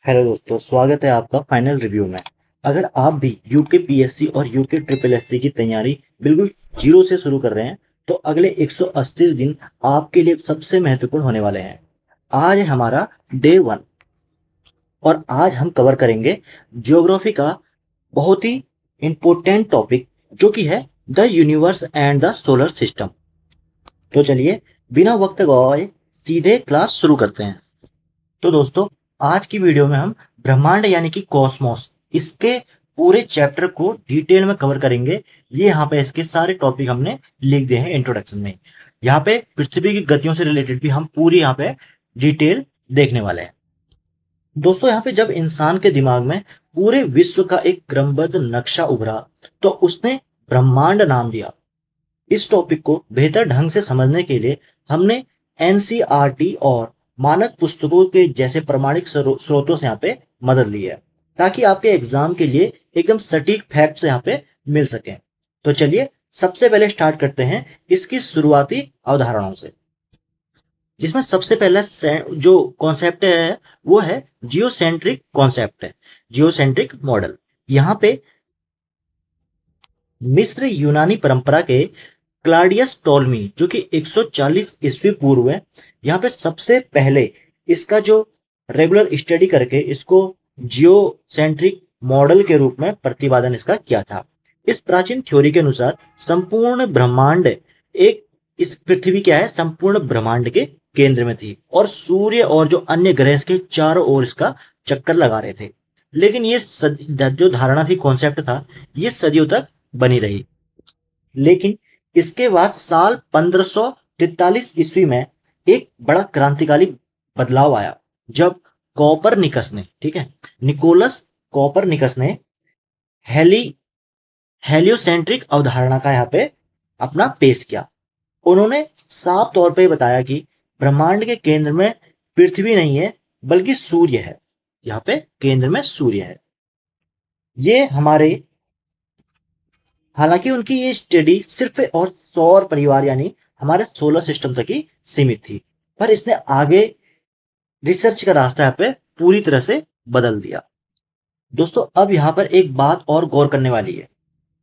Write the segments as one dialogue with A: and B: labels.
A: Hello दोस्तों, स्वागत है आपका फाइनल रिव्यू में। अगर आप भी यूके पीएससी और यूके ट्रिपल एससी की तैयारी बिल्कुल जीरो से शुरू कर रहे हैं तो अगले 180 दिन आपके लिए सबसे महत्वपूर्ण होने वाले हैं। आज है हमारा डे 1 और आज हम कवर करेंगे ज्योग्राफी का बहुत ही इंपॉर्टेंट टॉपिक जो कि है the universe and the solar system. तो चलिए बिना वक्त गवाए सीधे क्लास शुरू करते हैं। तो दोस्तों, आज की वीडियो में हम ब्रह्मांड यानी कि कॉस्मोस इसके पूरे चैप्टर को डिटेल में कवर करेंगे। ये यहाँ पे इसके सारे टॉपिक हमने लिख दिए हैं इंट्रोडक्शन में। यहाँ पे पृथ्वी की गतियों से रिलेटेड भी हम पूरी यहाँ पे डिटेल देखने वाले हैं। दोस्तों, यहाँ पे जब इंसान के दिमाग में पूरे विश्व का एक क्रमबद्ध नक्शा उभरा तो उसने ब्रह्मांड नाम दिया। इस टॉपिक को बेहतर ढंग से समझने के लिए हमने एनसीईआरटी और मानक पुस्तकों के जैसे प्रमाणिक स्रोतों से यहाँ पे मदद ली है ताकि आपके एग्जाम के लिए एकदम सटीक फैक्ट्स यहाँ पे मिल सके। तो चलिए सबसे पहले स्टार्ट करते हैं इसकी शुरुआती अवधारणाओं से, जिसमें सबसे पहला जो कॉन्सेप्ट है वो है जियोसेंट्रिक कॉन्सेप्ट है, जियोसेंट्रिक मॉडल। यहाँ पे मिस्र यूनानी परंपरा के क्लाडियस टोल्मी जो कि 140 ईस्वी पूर्व है, यहाँ पे सबसे पहले इसका जो रेगुलर स्टडी करके इसको जियोसेंट्रिक मॉडल के रूप में प्रतिपादन इसका किया था। इस प्राचीन थ्योरी के अनुसार संपूर्ण ब्रह्मांड एक इस पृथ्वी क्या है संपूर्ण ब्रह्मांड के केंद्र में थी और सूर्य और जो अन्य ग्रह के चारों ओर इसका चक्कर लगा रहे थे। लेकिन ये जो धारणा थी, कॉन्सेप्ट था, ये सदियों तक बनी रही। लेकिन इसके बाद साल 1543 ईस्वी में एक बड़ा क्रांतिकारी बदलाव आया जब कॉपरनिकस ने, ठीक है, निकोलस कॉपरनिकस ने हेलियोसेंट्रिक अवधारणा का यहाँ पे अपना पेश किया। उन्होंने साफ तौर पे बताया कि ब्रह्मांड के केंद्र में पृथ्वी नहीं है बल्कि सूर्य है। यहाँ पे केंद्र में सूर्य है। ये हमारे हालांकि उनकी ये स्टडी सिर्फ और सौर परिवार यानी हमारे सोलर सिस्टम तक ही सीमित थी, पर इसने आगे रिसर्च का रास्ता यहाँ पे पूरी तरह से बदल दिया। दोस्तों, अब यहाँ पर एक बात और गौर करने वाली है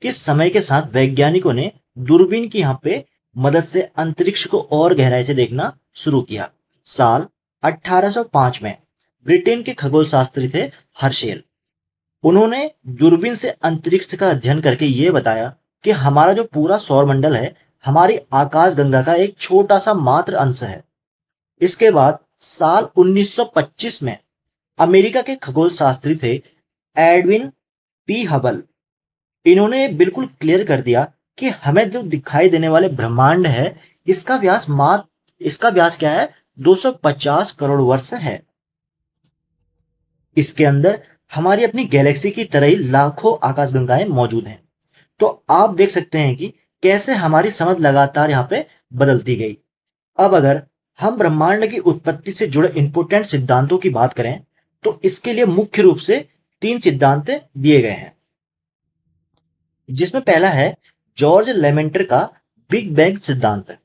A: कि समय के साथ वैज्ञानिकों ने दूरबीन की यहाँ पे मदद से अंतरिक्ष को और गहराई से देखना शुरू किया। साल 1805 में ब्रिटेन के खगोल शास्त्री थे हर्शेल। उन्होंने दूरबीन से अंतरिक्ष का अध्ययन करके ये बताया कि हमारा जो पूरा सौरमंडल है हमारी आकाश गंगा का एक छोटा सा मात्र अंश है। इसके बाद साल 1925 में अमेरिका के खगोल शास्त्री थे एडविन पी हबल। इन्होंने बिल्कुल क्लियर कर दिया कि हमें जो दिखाई देने वाले ब्रह्मांड है इसका व्यास क्या है, 250 करोड़ वर्ष है। इसके अंदर हमारी अपनी गैलेक्सी की तरह ही लाखों आकाशगंगाएं मौजूद हैं। तो आप देख सकते हैं कि कैसे हमारी समझ लगातार यहाँ पे बदलती गई। अब अगर हम ब्रह्मांड की उत्पत्ति से जुड़े इंपोर्टेंट सिद्धांतों की बात करें तो इसके लिए मुख्य रूप से 3 सिद्धांत दिए गए हैं, जिसमें पहला है जॉर्ज लेमेंटर का बिग बैंग सिद्धांत,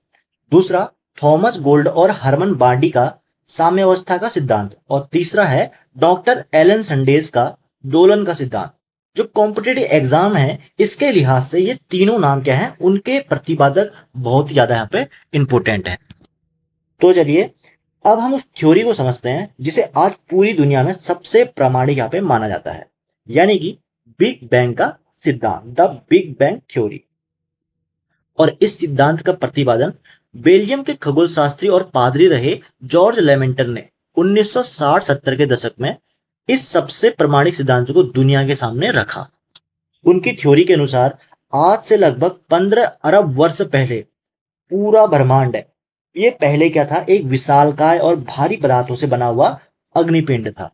A: दूसरा थॉमस गोल्ड और हरमन बार्डी का साम्यावस्था का सिद्धांत और तीसरा है डॉक्टर एलन संडेज का दोलन का सिद्धांत। जो कॉम्पिटेटिव एग्जाम है इसके लिहाज से ये तीनों नाम क्या है, उनके प्रतिपादक बहुत ही ज्यादा यहाँ पे इंपोर्टेंट है। तो चलिए अब हम उस थ्योरी को समझते हैं जिसे आज पूरी दुनिया में सबसे प्रामाणिक यहाँ पे माना जाता है, यानी कि बिग बैंग का सिद्धांत, द बिग बैंग थ्योरी। और इस सिद्धांत का प्रतिपादन बेल्जियम के खगोल शास्त्री और पादरी रहे जॉर्ज लेमेंटर ने 1960-70 के दशक में इस सबसे प्रमाणिक सिद्धांत को दुनिया के सामने रखा। उनकी थ्योरी के अनुसार आज से लगभग 15 अरब वर्ष पहले पूरा ब्रह्मांड है, ये पहले क्या था, एक विशालकाय और भारी पदार्थों से बना हुआ अग्निपिंड था।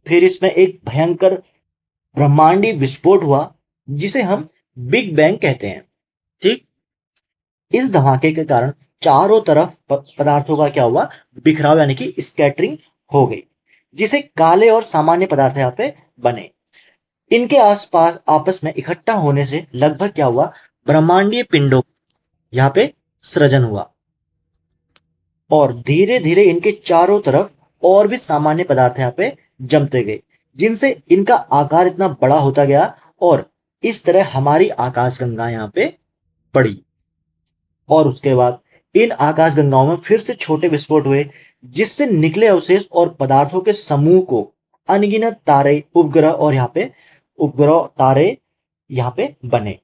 A: फिर इसमें एक भयंकर ब्रह्मांडीय विस्फोट हुआ जिसे हम बिग बैंग कहते हैं। ठीक, इस धमाके के कारण चारों तरफ पदार्थों का क्या हुआ, बिखराव यानी कि स्कैटरिंग हो गई, जिसे काले और सामान्य पदार्थ यहाँ पे बने। इनके आसपास आपस में इकट्ठा होने से लगभग क्या हुआ, ब्रह्मांडीय पिंडों यहाँ पे सृजन हुआ और धीरे धीरे इनके चारों तरफ और भी सामान्य पदार्थ यहाँ पे जमते गए, जिनसे इनका आकार इतना बड़ा होता गया और इस तरह हमारी आकाशगंगा यहाँ पे पड़ी। और उसके बाद इन आकाशगंगाओं में फिर से छोटे विस्फोट हुए, जिससे निकले अवशेष और पदार्थों के समूह को अनगिनत तारे, उपग्रह और यहाँ पे उपग्रह तारे यहाँ पे बने।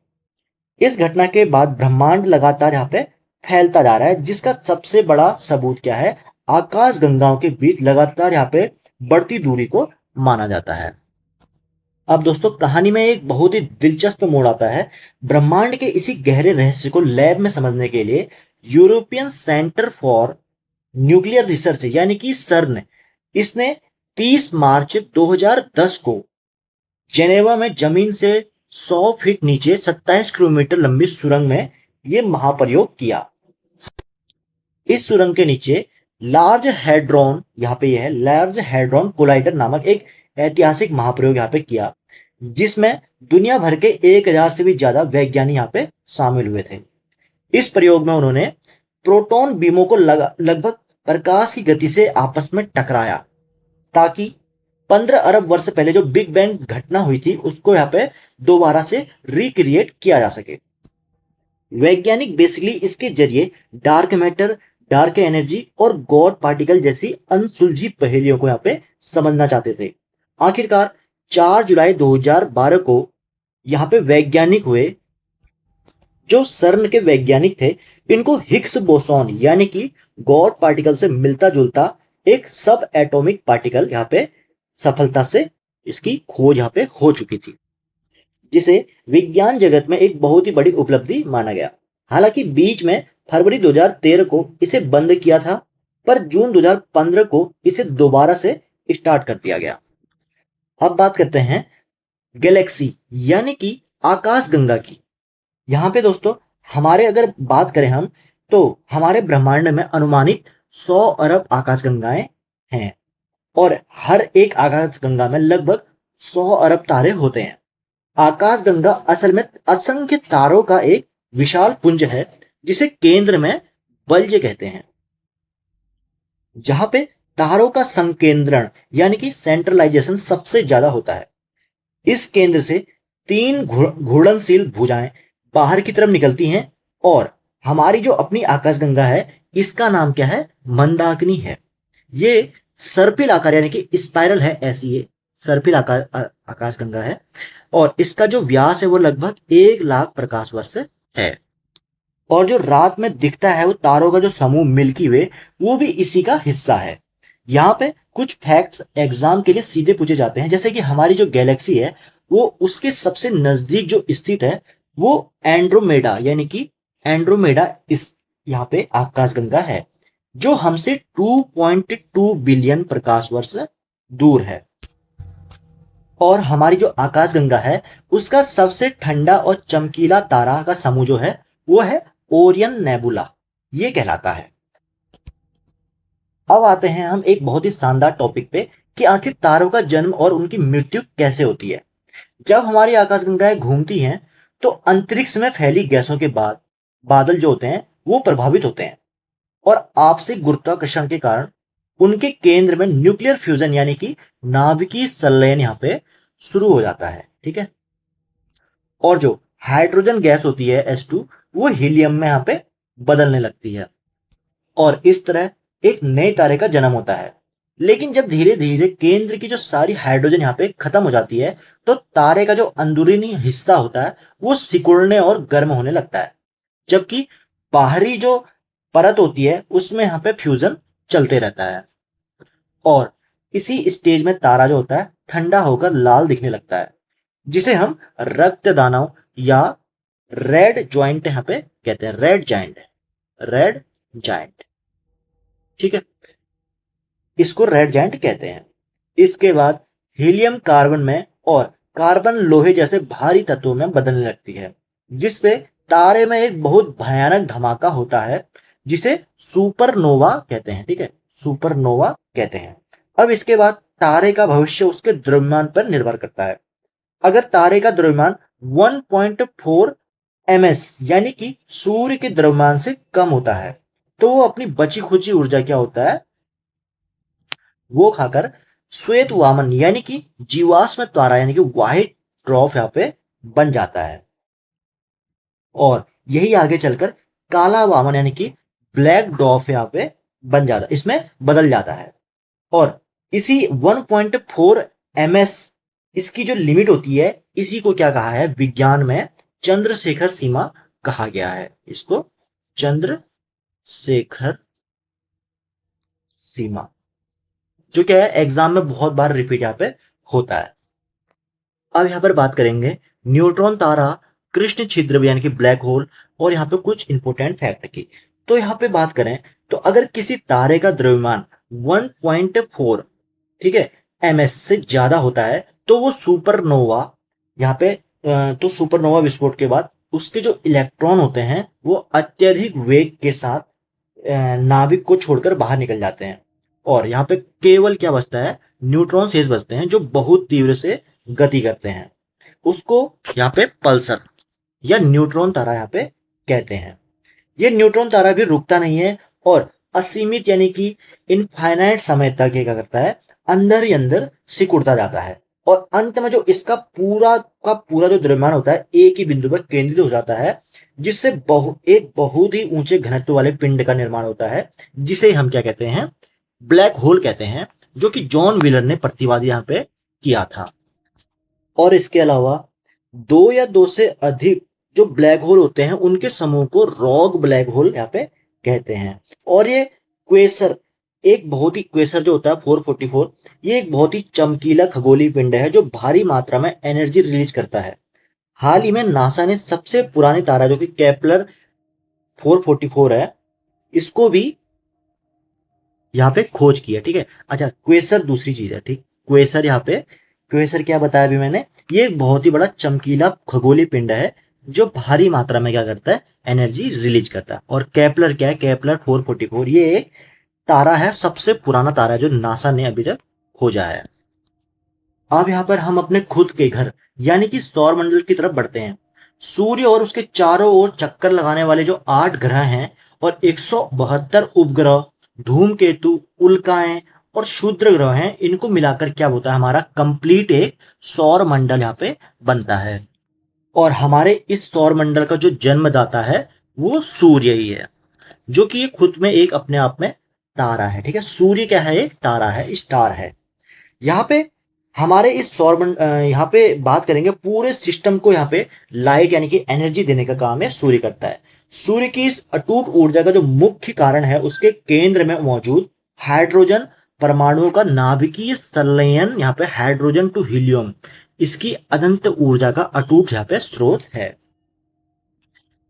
A: इस घटना के बाद ब्रह्मांड लगातार यहाँ पे फैलता जा रहा है, जिसका सबसे बड़ा सबूत क्या है? आकाश गंगाओं के बीच लगातार यहाँ पे बढ़ती दूरी को माना जाता है। अब दोस्तों कहानी में एक बहुत ही दिलचस्प मोड़ आता है। ब्रह्मांड के इसी गहरे रहस्य को लैब में समझने के लिए European centre for nuclear research यानी कि सर्न, इसने 30 मार्च 2010 को जेनेवा में जमीन से 100 फीट नीचे 27 किलोमीटर लंबी सुरंग में यह महाप्रयोग किया। इस सुरंग के नीचे लार्ज हैड्रॉन, यहाँ पे यह है लार्ज हैड्रॉन कोलाइडर नामक एक ऐतिहासिक महाप्रयोग यहाँ पे किया, जिसमें दुनिया भर के 1000 से भी ज्यादा वैज्ञानिक यहाँ पे शामिल हुए थे। इस प्रयोग में उन्होंने प्रोटॉन बीमों को लगभग प्रकाश की गति से आपस में टकराया, ताकि 15 अरब वर्ष पहले जो बिग बैंग घटना हुई थी उसको यहाँ पे दोबारा से रिक्रिएट किया जा सके। वैज्ञानिक बेसिकली इसके जरिए डार्क मैटर, डार्क एनर्जी और गॉड पार्टिकल जैसी अनसुलझी पहेलियों को यहाँ पे समझना चाहते थे। आखिरकार 4 जुलाई 2012 को यहाँ पे वैज्ञानिक हुए, जो सर्न के वैज्ञानिक थे। इनको हिग्स बोसॉन यानी कि गॉड पार्टिकल से मिलता जुलता एक सब एटॉमिक पार्टिकल यहाँ पे सफलता से इसकी खोज यहाँ पे हो चुकी थी, जिसे विज्ञान जगत में एक बहुत ही बड़ी उपलब्धि माना गया। हालांकि बीच में फरवरी 2013 को इसे बंद किया था, पर जून 2015 को इसे दोबारा से स्टार्ट कर दिया गया। अब बात करते हैं गैलेक्सी यानी कि आकाश गंगा की। यहां पे दोस्तों हमारे अगर बात करें हम, तो हमारे ब्रह्मांड में अनुमानित 100 अरब आकाश गंगाएं हैं और हर एक आकाश गंगा में लगभग 100 अरब तारे होते हैं। आकाश गंगा असल में असंख्य तारों का एक विशाल पुंज है, जिसे केंद्र में बल्ज कहते हैं, जहां पे तारों का संकेंद्रण यानी कि सेंट्रलाइजेशन सबसे ज्यादा होता है। इस केंद्र से 3 घूर्णनशील भुजाएं बाहर की तरफ निकलती हैं और हमारी जो अपनी आकाशगंगा है, इसका नाम क्या है? मंदाकिनी है। ये सर्पिल आकार यानी कि स्पाइरल है, ऐसी ये सर्पिल आकार आकाशगंगा है और इसका जो व्यास है वो लगभग 1 लाख प्रकाश वर्ष है। और जो रात में दिखता है वो तारों का जो समूह मिल्की वे, वो भी इसी का हिस्सा है। यहाँ पे कुछ फैक्ट्स एग्जाम के लिए सीधे पूछे जाते हैं, जैसे कि हमारी जो गैलेक्सी है वो उसके सबसे नजदीक जो स्थित है वो एंड्रोमेडा यानी कि एंड्रोमेडा इस यहाँ पे आकाशगंगा है, जो हमसे 2.2 बिलियन प्रकाश वर्ष दूर है। और हमारी जो आकाशगंगा है उसका सबसे ठंडा और चमकीला तारा का समूह जो है वो है ओरियन नेबुला, ये कहलाता है। अब आते हैं हम एक बहुत ही शानदार टॉपिक पे कि आखिर तारों का जन्म और उनकी मृत्यु कैसे होती है। जब हमारी आकाशगंगाएं घूमती हैं तो अंतरिक्ष में फैली गैसों के बाद बादल जो होते हैं वो प्रभावित होते हैं और आपसी गुरुत्वाकर्षण के कारण उनके केंद्र में न्यूक्लियर फ्यूजन यानी कि नाभिकीय संलयन यहाँ पे शुरू हो जाता है। ठीक है, और जो हाइड्रोजन गैस होती है H2 वो हीलियम में यहाँ पे बदलने लगती है और इस तरह एक नए तारे का जन्म होता है। लेकिन जब धीरे धीरे केंद्र की जो सारी हाइड्रोजन यहाँ पे खत्म हो जाती है तो तारे का जो अंदरूनी हिस्सा होता है वो सिकुड़ने और गर्म होने लगता है, जबकि बाहरी जो परत होती है उसमें यहाँ पे फ्यूजन चलते रहता है और इसी स्टेज में तारा जो होता है ठंडा होकर लाल दिखने लगता है, जिसे हम रक्त दानव या रेड जॉइंट यहाँ पे कहते हैं, रेड जाइंट। ठीक है, इसको रेड जाइंट कहते हैं। इसके बाद हीलियम कार्बन में और कार्बन लोहे जैसे भारी तत्वों में बदलने लगती है, जिससे तारे में एक बहुत भयानक धमाका होता है, जिसे सुपरनोवा कहते हैं। ठीक है, सुपरनोवा कहते हैं। अब इसके बाद तारे का भविष्य उसके द्रव्यमान पर निर्भर करता है। अगर तारे का द्रव्यमान 1.4 ms यानी कि सूर्य के द्रव्यमान से कम होता है तो वो अपनी बची खुची ऊर्जा क्या होता है वो खाकर श्वेत वामन यानी कि जीवाश्म तारा यानी कि व्हाइट ड्वार्फ यहाँ पे बन जाता है। और यही आगे चलकर काला वामन यानी कि ब्लैक ड्वार्फ यहाँ पे बन जाता है, इसमें बदल जाता है। और इसी 1.4 ms इसकी जो लिमिट होती है, इसी को क्या कहा है विज्ञान में चंद्रशेखर सीमा कहा गया है। इसको चंद्रशेखर सीमा, जो क्या है एग्जाम में बहुत बार रिपीट यहाँ पे होता है। अब यहाँ पर बात करेंगे न्यूट्रॉन तारा, कृष्ण छिद्र यानी कि ब्लैक होल, और यहाँ पे कुछ इंपोर्टेंट फैक्ट की। तो यहाँ पे बात करें तो अगर किसी तारे का द्रव्यमान 1.4 ठीक है ms से ज्यादा होता है तो वो सुपरनोवा यहाँ पे तो सुपरनोवा विस्फोट के बाद उसके जो इलेक्ट्रॉन होते हैं वो अत्यधिक वेग के साथ नाभिक को छोड़कर बाहर निकल जाते हैं, और यहाँ पे केवल क्या बचता है न्यूट्रॉन शेष बचते हैं जो बहुत तीव्र से गति करते हैं। उसको यहाँ पे पल्सर या न्यूट्रॉन तारा यहाँ पे कहते हैं। ये न्यूट्रॉन तारा भी रुकता नहीं है और असीमित यानी कि इनफाइनाइट समय तक ये क्या करता है अंदर ही अंदर सिकुड़ता जाता है, और अंत में जो इसका पूरा का पूरा जो द्रव्यमान होता है एक ही बिंदु पर केंद्रित हो जाता है, जिससे एक बहुत ही ऊंचे घनत्व वाले पिंड का निर्माण होता है, जिसे हम क्या कहते हैं ब्लैक होल कहते हैं, जो कि जॉन व्हीलर ने प्रतिवादी यहाँ पे किया था। और इसके अलावा दो या दो से अधिक जो ब्लैक होल होते हैं उनके समूह को रॉग ब्लैक होल यहाँ पे कहते हैं। और ये क्वेसर क्वेसर जो होता है 444, ये एक बहुत ही चमकीला खगोलीय पिंड है जो भारी मात्रा में एनर्जी रिलीज करता है। हाल ही में नासा ने सबसे पुरानी तारा जो कि केपलर 444 है, इसको भी यहाँ पे खोज किया। ठीक है, अच्छा क्वेसर दूसरी चीज है। ठीक, क्वेसर क्या बताया अभी मैंने, ये एक बहुत ही बड़ा चमकीला खगोलीय पिंड है जो भारी मात्रा में क्या करता है एनर्जी रिलीज करता है। और केपलर क्या है, केपलर 444 ये एक तारा है, सबसे पुराना तारा है जो नासा ने अभी तक खोजा है। अब यहाँ पर हम अपने खुद के घर यानी कि सौर मंडल की तरफ बढ़ते हैं। सूर्य और उसके चारों ओर चक्कर लगाने वाले जो 8 ग्रह हैं और 172 उपग्रह, धूमकेतु, उल्काएं और क्षुद्र ग्रह हैं, इनको मिलाकर क्या होता है हमारा कंप्लीट एक सौर मंडल यहाँ पे बनता है। और हमारे इस सौर मंडल का जो जन्मदाता है वो सूर्य ही है, जो कि ये खुद में एक अपने आप में तारा है। ठीक है, सूर्य क्या है, एक तारा है, स्टार है। यहाँ पे हमारे इस यहाँ पे बात करेंगे पूरे सिस्टम को यहाँ पे लाइट यानी कि एनर्जी देने का काम है सूर्य करता है। सूर्य की इस अटूट ऊर्जा का जो मुख्य कारण है उसके केंद्र में मौजूद हाइड्रोजन परमाणुओं का नाभिकीय संलयन यहाँ पे हाइड्रोजन टू हीलियम, इसकी अनंत ऊर्जा का अटूट यहाँ पे स्रोत है।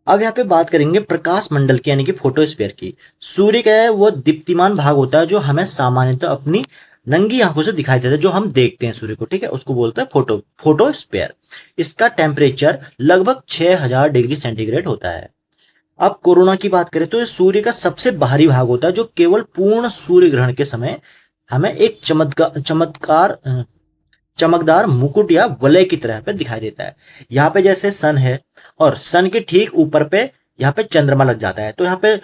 A: अब यहाँ पे बात करेंगे प्रकाश मंडल की यानी कि फोटोस्फीयर की। सूर्य का है वो दीप्तिमान भाग होता है जो हमें सामान्यतः अपनी नंगी आंखों से दिखाई देता है, जो हम देखते हैं सूर्य को। ठीक है, उसको बोलते हैं फोटोस्फीयर। इसका टेम्परेचर लगभग 6000 डिग्री सेंटीग्रेड होता है। अब कोरोना की बात करें तो ये सूर्य का सबसे बाहरी भाग होता है जो केवल पूर्ण सूर्य ग्रहण के समय हमें एक चमकदार मुकुट या वलय की तरह पे दिखाई देता है। यहाँ पे जैसे सन है और सन के ठीक ऊपर पे यहाँ पे चंद्रमा लग जाता है, तो यहाँ पे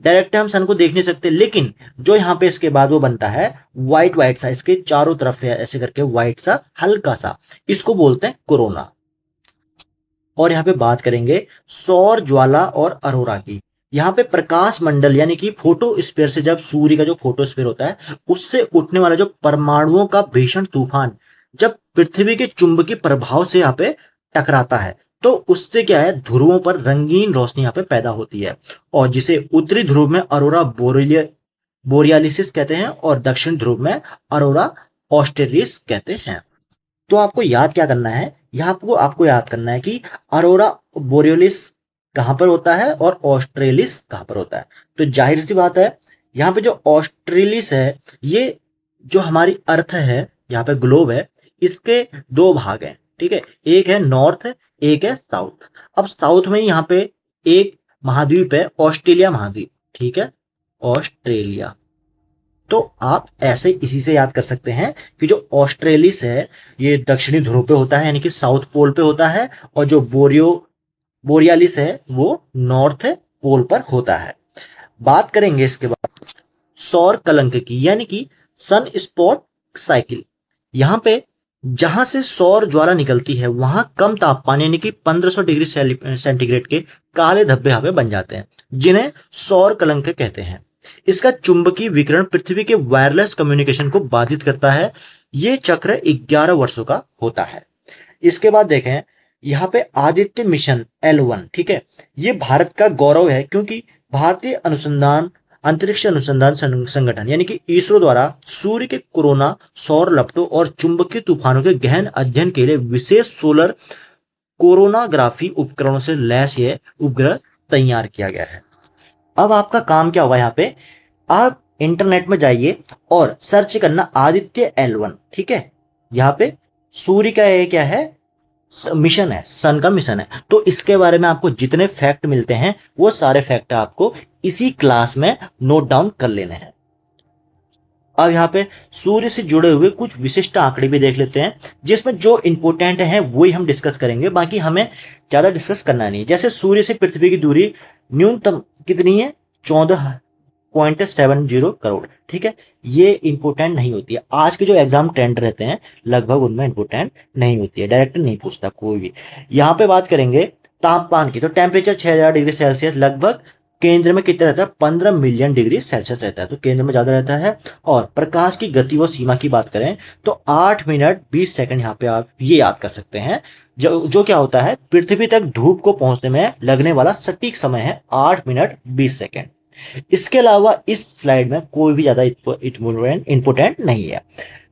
A: डायरेक्ट हम सन को देख नहीं सकते, लेकिन जो यहाँ पे इसके बाद वो बनता है व्हाइट सा, इसके चारों तरफ ऐसे करके व्हाइट सा हल्का सा, इसको बोलते हैं कोरोना। और यहाँ पे बात करेंगे सौर ज्वाला और अरोरा की। यहाँ पे प्रकाश मंडल यानी कि फोटोस्फीयर से, जब सूर्य का जो फोटोस्फीयर होता है उससे उठने वाला जो परमाणुओं का भीषण तूफान जब पृथ्वी के चुंबकीय प्रभाव से यहाँ पे टकराता है तो उससे क्या है ध्रुवों पर रंगीन रोशनी यहाँ पे पैदा होती है, और जिसे उत्तरी ध्रुव में अरोरा बोरियालिसिस कहते हैं और दक्षिण ध्रुव में अरोरा ऑस्ट्रेलिस कहते हैं। तो आपको याद क्या करना है, यहाँ आपको याद करना है कि अरोरा बोरियोलिस कहाँ पर होता है और ऑस्ट्रेलिस कहाँ पर होता है। तो जाहिर सी बात है यहाँ पे जो ऑस्ट्रेलिस है ये जो हमारी अर्थ है, यहाँ पे ग्लोब है, इसके 2 भाग हैं। ठीक है, एक है नॉर्थ, एक है साउथ। अब साउथ में यहाँ पे एक महाद्वीप है ऑस्ट्रेलिया महाद्वीप। ठीक है, ऑस्ट्रेलिया। तो आप ऐसे इसी से याद कर सकते हैं कि जो ऑस्ट्रेलिस है ये दक्षिणी ध्रुव पे होता है यानी कि साउथ पोल पे होता है, और जो बोरियालिस है वो नॉर्थ पोल पर होता है। बात करेंगे इसके बाद सौर कलंक की यानी कि सन स्पॉट साइकिल। यहाँ पे जहां से सौर ज्वाला निकलती है वहां कम तापमान यानी कि 1500 डिग्री सेंटीग्रेड के काले धब्बे यहाँ पे बन जाते हैं, जिन्हें सौर कलंक कहते हैं। इसका चुंबकीय विकिरण पृथ्वी के वायरलेस कम्युनिकेशन को बाधित करता है। ये चक्र 11 वर्षों का होता है। इसके बाद देखें यहाँ पे आदित्य मिशन L1, ठीक है, ये भारत का गौरव है क्योंकि भारतीय अनुसंधान अंतरिक्ष अनुसंधान संगठन यानी कि इसरो द्वारा सूर्य के कोरोना, सौर लपटों और चुंबकीय तूफानों के गहन अध्ययन के लिए विशेष सोलर कोरोनाग्राफी उपकरणों से लैस यह उपग्रह तैयार किया गया है। अब आपका काम क्या होगा, यहाँ पे आप इंटरनेट में जाइए और सर्च करना आदित्य L1, ठीक है। यहाँ पे सूर्य का ये क्या है, मिशन है, सन का मिशन है। तो इसके बारे में आपको जितने फैक्ट मिलते हैं वो सारे फैक्ट आपको इसी क्लास में नोट डाउन कर लेने हैं। अब यहाँ पे सूर्य से जुड़े हुए कुछ विशिष्ट आंकड़े भी देख लेते हैं, जिसमें जो इंपॉर्टेंट है वही हम डिस्कस करेंगे, बाकी हमें ज्यादा डिस्कस करना नहीं। जैसे सूर्य से पृथ्वी की दूरी न्यूनतम कितनी है, 14.70 करोड़, ठीक है। ये इंपॉर्टेंट नहीं होती है, आज के जो एग्जाम ट्रेंड रहते हैं लगभग उनमें इंपॉर्टेंट नहीं होती है, डायरेक्ट नहीं पूछता कोई भी। यहाँ पे बात करेंगे तापमान की, तो टेम्परेचर 6000 डिग्री सेल्सियस लगभग केंद्र में कितना रहता है, 15 मिलियन डिग्री सेल्सियस रहता है, तो केंद्र में ज्यादा रहता है। और प्रकाश की गति व सीमा की बात करें तो 8 मिनट 20 सेकंड यहाँ पे आप ये याद कर सकते हैं, जो क्या होता है, पृथ्वी तक धूप को पहुंचने में लगने वाला सटीक समय है 8 मिनट 20 सेकंड। इसके अलावा इस स्लाइड में कोई भी ज्यादा इंपोर्टेंट नहीं है,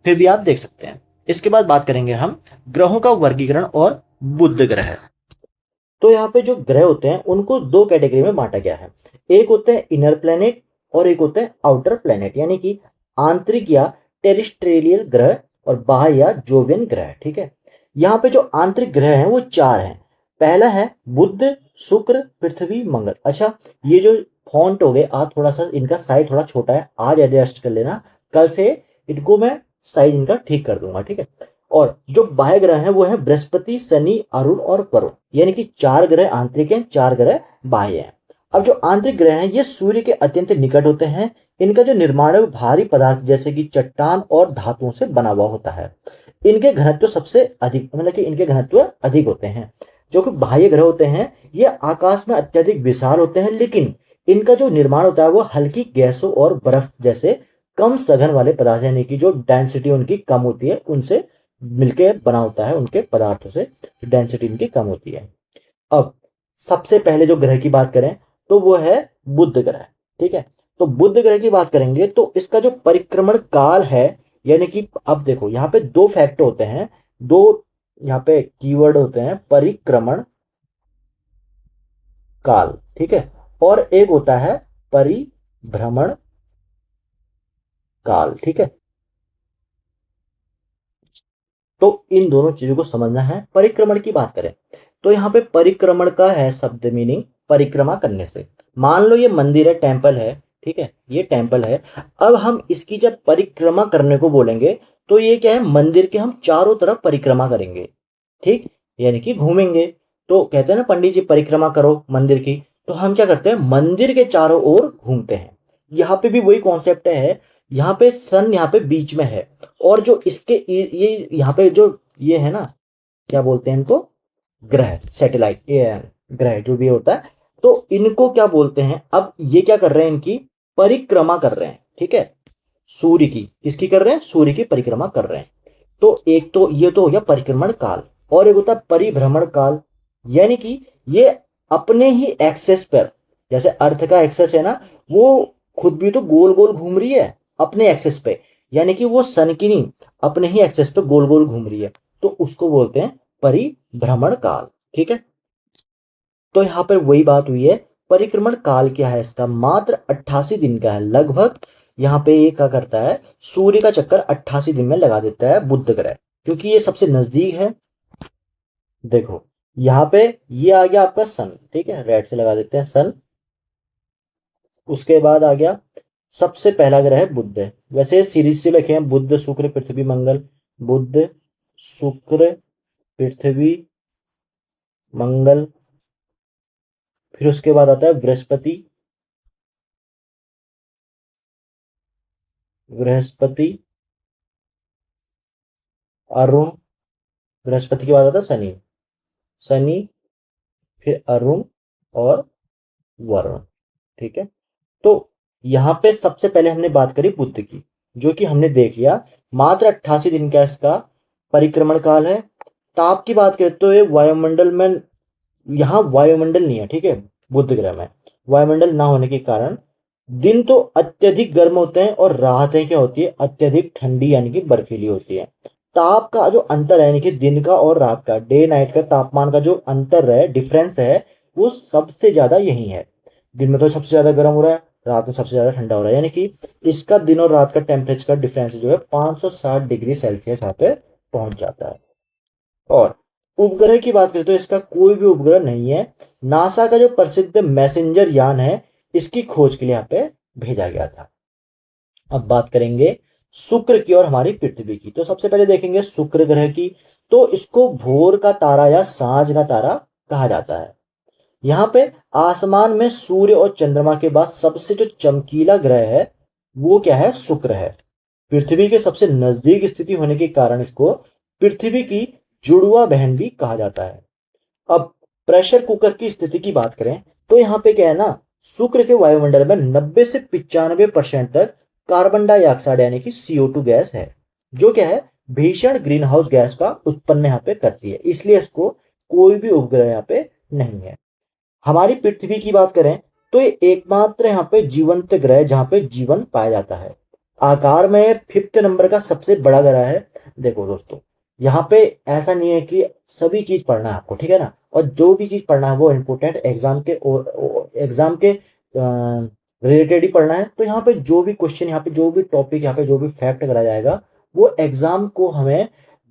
A: फिर भी आप देख सकते हैं। इसके बाद बात करेंगे हम ग्रहों का वर्गीकरण और बुध ग्रह। तो यहाँ पे जो ग्रह होते हैं उनको दो कैटेगरी में बांटा गया है। एक होते हैं इनर प्लेनेट और एक होते हैं आउटर प्लेनेट, यानी कि आंतरिक या टेरिस्ट्रेलियल ग्रह और बाह्य या जोवियन ग्रह, ठीक है। यहाँ पे जो आंतरिक ग्रह हैं वो 4 हैं। पहला है बुध, शुक्र, पृथ्वी, मंगल। अच्छा, ये जो फॉन्ट हो गए, आज थोड़ा सा इनका साइज थोड़ा छोटा है, आज एडजस्ट कर लेना, कल से इनको मैं साइज इनका ठीक कर दूंगा, ठीक है। और जो बाह्य ग्रह हैं वो है बृहस्पति, शनि, अरुण और वरुण, यानी कि 4 ग्रह आंतरिक हैं, 4 ग्रह बाह्य हैं। अब जो आंतरिक ग्रह हैं ये सूर्य के अत्यंत निकट होते हैं। इनका जो निर्माण है वो भारी पदार्थ जैसे कि चट्टान और धातुओं से बना हुआ होता है। इनके घनत्व सबसे अधिक, मतलब कि इनके घनत्व अधिक होते हैं। जो कि बाह्य ग्रह होते हैं ये आकाश में अत्यधिक विशाल होते हैं, लेकिन इनका जो निर्माण होता है वो हल्की गैसों और बर्फ जैसे कम सघन वाले पदार्थ, यानी कि जो डेंसिटी उनकी कम होती है उनसे मिलके बना होता है, उनके पदार्थों से डेंसिटी इनकी कम होती है। अब सबसे पहले जो ग्रह की बात करें तो वो है बुध ग्रह, ठीक है। तो बुध ग्रह की बात करेंगे तो इसका जो परिक्रमण काल है, यानी कि अब देखो यहाँ पे दो फैक्ट होते हैं, दो यहाँ पे कीवर्ड होते हैं, परिक्रमण काल, ठीक है, और एक होता है परिभ्रमण काल, ठीक है। तो इन दोनों चीजों को समझना है। परिक्रमण की बात करें तो यहाँ पे परिक्रमण का है शब्द मीनिंग परिक्रमा करने से। मान लो ये मंदिर है, टेम्पल है, ठीक है, ये टेम्पल है। अब हम इसकी जब परिक्रमा करने को बोलेंगे तो ये क्या है, मंदिर के हम चारों तरफ परिक्रमा करेंगे, ठीक, यानी कि घूमेंगे। तो कहते हैं ना पंडित जी परिक्रमा करो मंदिर की, तो हम क्या करते हैं, मंदिर के चारों ओर घूमते हैं। यहाँ पे भी वही कॉन्सेप्ट है। यहाँ पे सन यहाँ पे बीच में है, और जो इसके ये यहाँ पे जो ये है ना, क्या बोलते हैं इनको, ग्रह, सैटेलाइट, ये ग्रह जो भी होता है, तो इनको क्या बोलते हैं, अब ये क्या कर रहे हैं, इनकी परिक्रमा कर रहे हैं, ठीक है। सूर्य की, किसकी कर रहे हैं, सूर्य की परिक्रमा कर रहे हैं। तो एक तो ये तो हो गया परिक्रमण काल, और एक होता है परिभ्रमण काल, यानी कि ये अपने ही एक्सेस पर, जैसे अर्थ का एक्सेस है ना, वो खुद भी तो गोल गोल घूम रही है अपने एक्सेस पे, यानी कि वो सन की नहीं, अपने ही एक्सेस पे गोल गोल घूम रही है, तो उसको बोलते हैं परिभ्रमण काल, ठीक है। तो यहां पर वही बात हुई है। परिक्रमण काल क्या है इसका, मात्र 88 दिन का है लगभग। यहाँ पे ये क्या करता है, सूर्य का चक्कर 88 दिन में लगा देता है बुध ग्रह, क्योंकि ये सबसे नजदीक है। देखो यहाँ पे ये आ गया आपका सन, ठीक है, रेड से लगा देते हैं सन। उसके बाद आ गया सबसे पहला ग्रह है बुध। वैसे सीरीज से लिखे हैं बुध शुक्र पृथ्वी मंगल, बुध शुक्र पृथ्वी मंगल। फिर उसके बाद आता है बृहस्पति, बृहस्पति अरुण, बृहस्पति के बाद आता है शनि, शनि, फिर अरुण और वरुण। ठीक है, तो यहाँ पे सबसे पहले हमने बात करी बुध की, जो कि हमने देख लिया मात्र 88 दिन का इसका परिक्रमण काल है। ताप की बात करें तो ये वायुमंडल में, यहाँ वायुमंडल नहीं है, ठीक है, बुध ग्रह में वायुमंडल ना होने के कारण दिन तो अत्यधिक गर्म होते हैं और रातें क्या होती है, अत्यधिक ठंडी यानी कि बर्फीली होती है। ताप का जो अंतर है यानी कि दिन का और रात का, डे नाइट का तापमान का जो अंतर है, डिफरेंस है, वो सबसे ज्यादा यही है। दिन में तो सबसे ज्यादा गर्म हो रहा है, रात में सबसे ज्यादा ठंडा हो रहा है, यानी कि इसका दिन और रात का टेम्परेचर का डिफरेंस जो है 560 डिग्री सेल्सियस यहाँ पे पहुंच जाता है। और उपग्रह की बात करें तो इसका कोई भी उपग्रह नहीं है। नासा का जो प्रसिद्ध मैसेंजर यान है, इसकी खोज के लिए यहाँ पे भेजा गया था। अब बात करेंगे शुक्र की और हमारी पृथ्वी की। तो सबसे पहले देखेंगे शुक्र ग्रह की। तो इसको भोर का तारा या सांझ का तारा कहा जाता है। यहाँ पे आसमान में सूर्य और चंद्रमा के बाद सबसे जो चमकीला ग्रह है वो क्या है, शुक्र है। पृथ्वी के सबसे नजदीक स्थिति होने के कारण इसको पृथ्वी की जुड़वा बहन भी कहा जाता है। अब प्रेशर कुकर की स्थिति की बात करें तो यहाँ पे क्या है ना, शुक्र के वायुमंडल में 90 से 95% तक कार्बन डाइऑक्साइड यानी कि CO2 गैस है, जो क्या है, भीषण ग्रीन हाउस गैस का उत्पन्न यहाँ पे करती है, इसलिए इसको कोई भी उपग्रह यहाँ पे नहीं है। हमारी पृथ्वी की बात करें तो ये एकमात्र यहाँ पे जीवंत ग्रह है जहाँ पे जीवन पाया जाता है। आकार में 5th नंबर का सबसे बड़ा ग्रह है। देखो दोस्तों, यहाँ पे ऐसा नहीं है कि सभी चीज पढ़ना है आपको, ठीक है ना, और जो भी चीज पढ़ना है वो इम्पोर्टेंट एग्जाम के एग्जाम के रिलेटेड ही पढ़ना है। तो यहाँ पे जो भी क्वेश्चन, यहाँ पे जो भी टॉपिक, यहाँ पे जो भी फैक्ट कराया जाएगा वो एग्जाम को हमें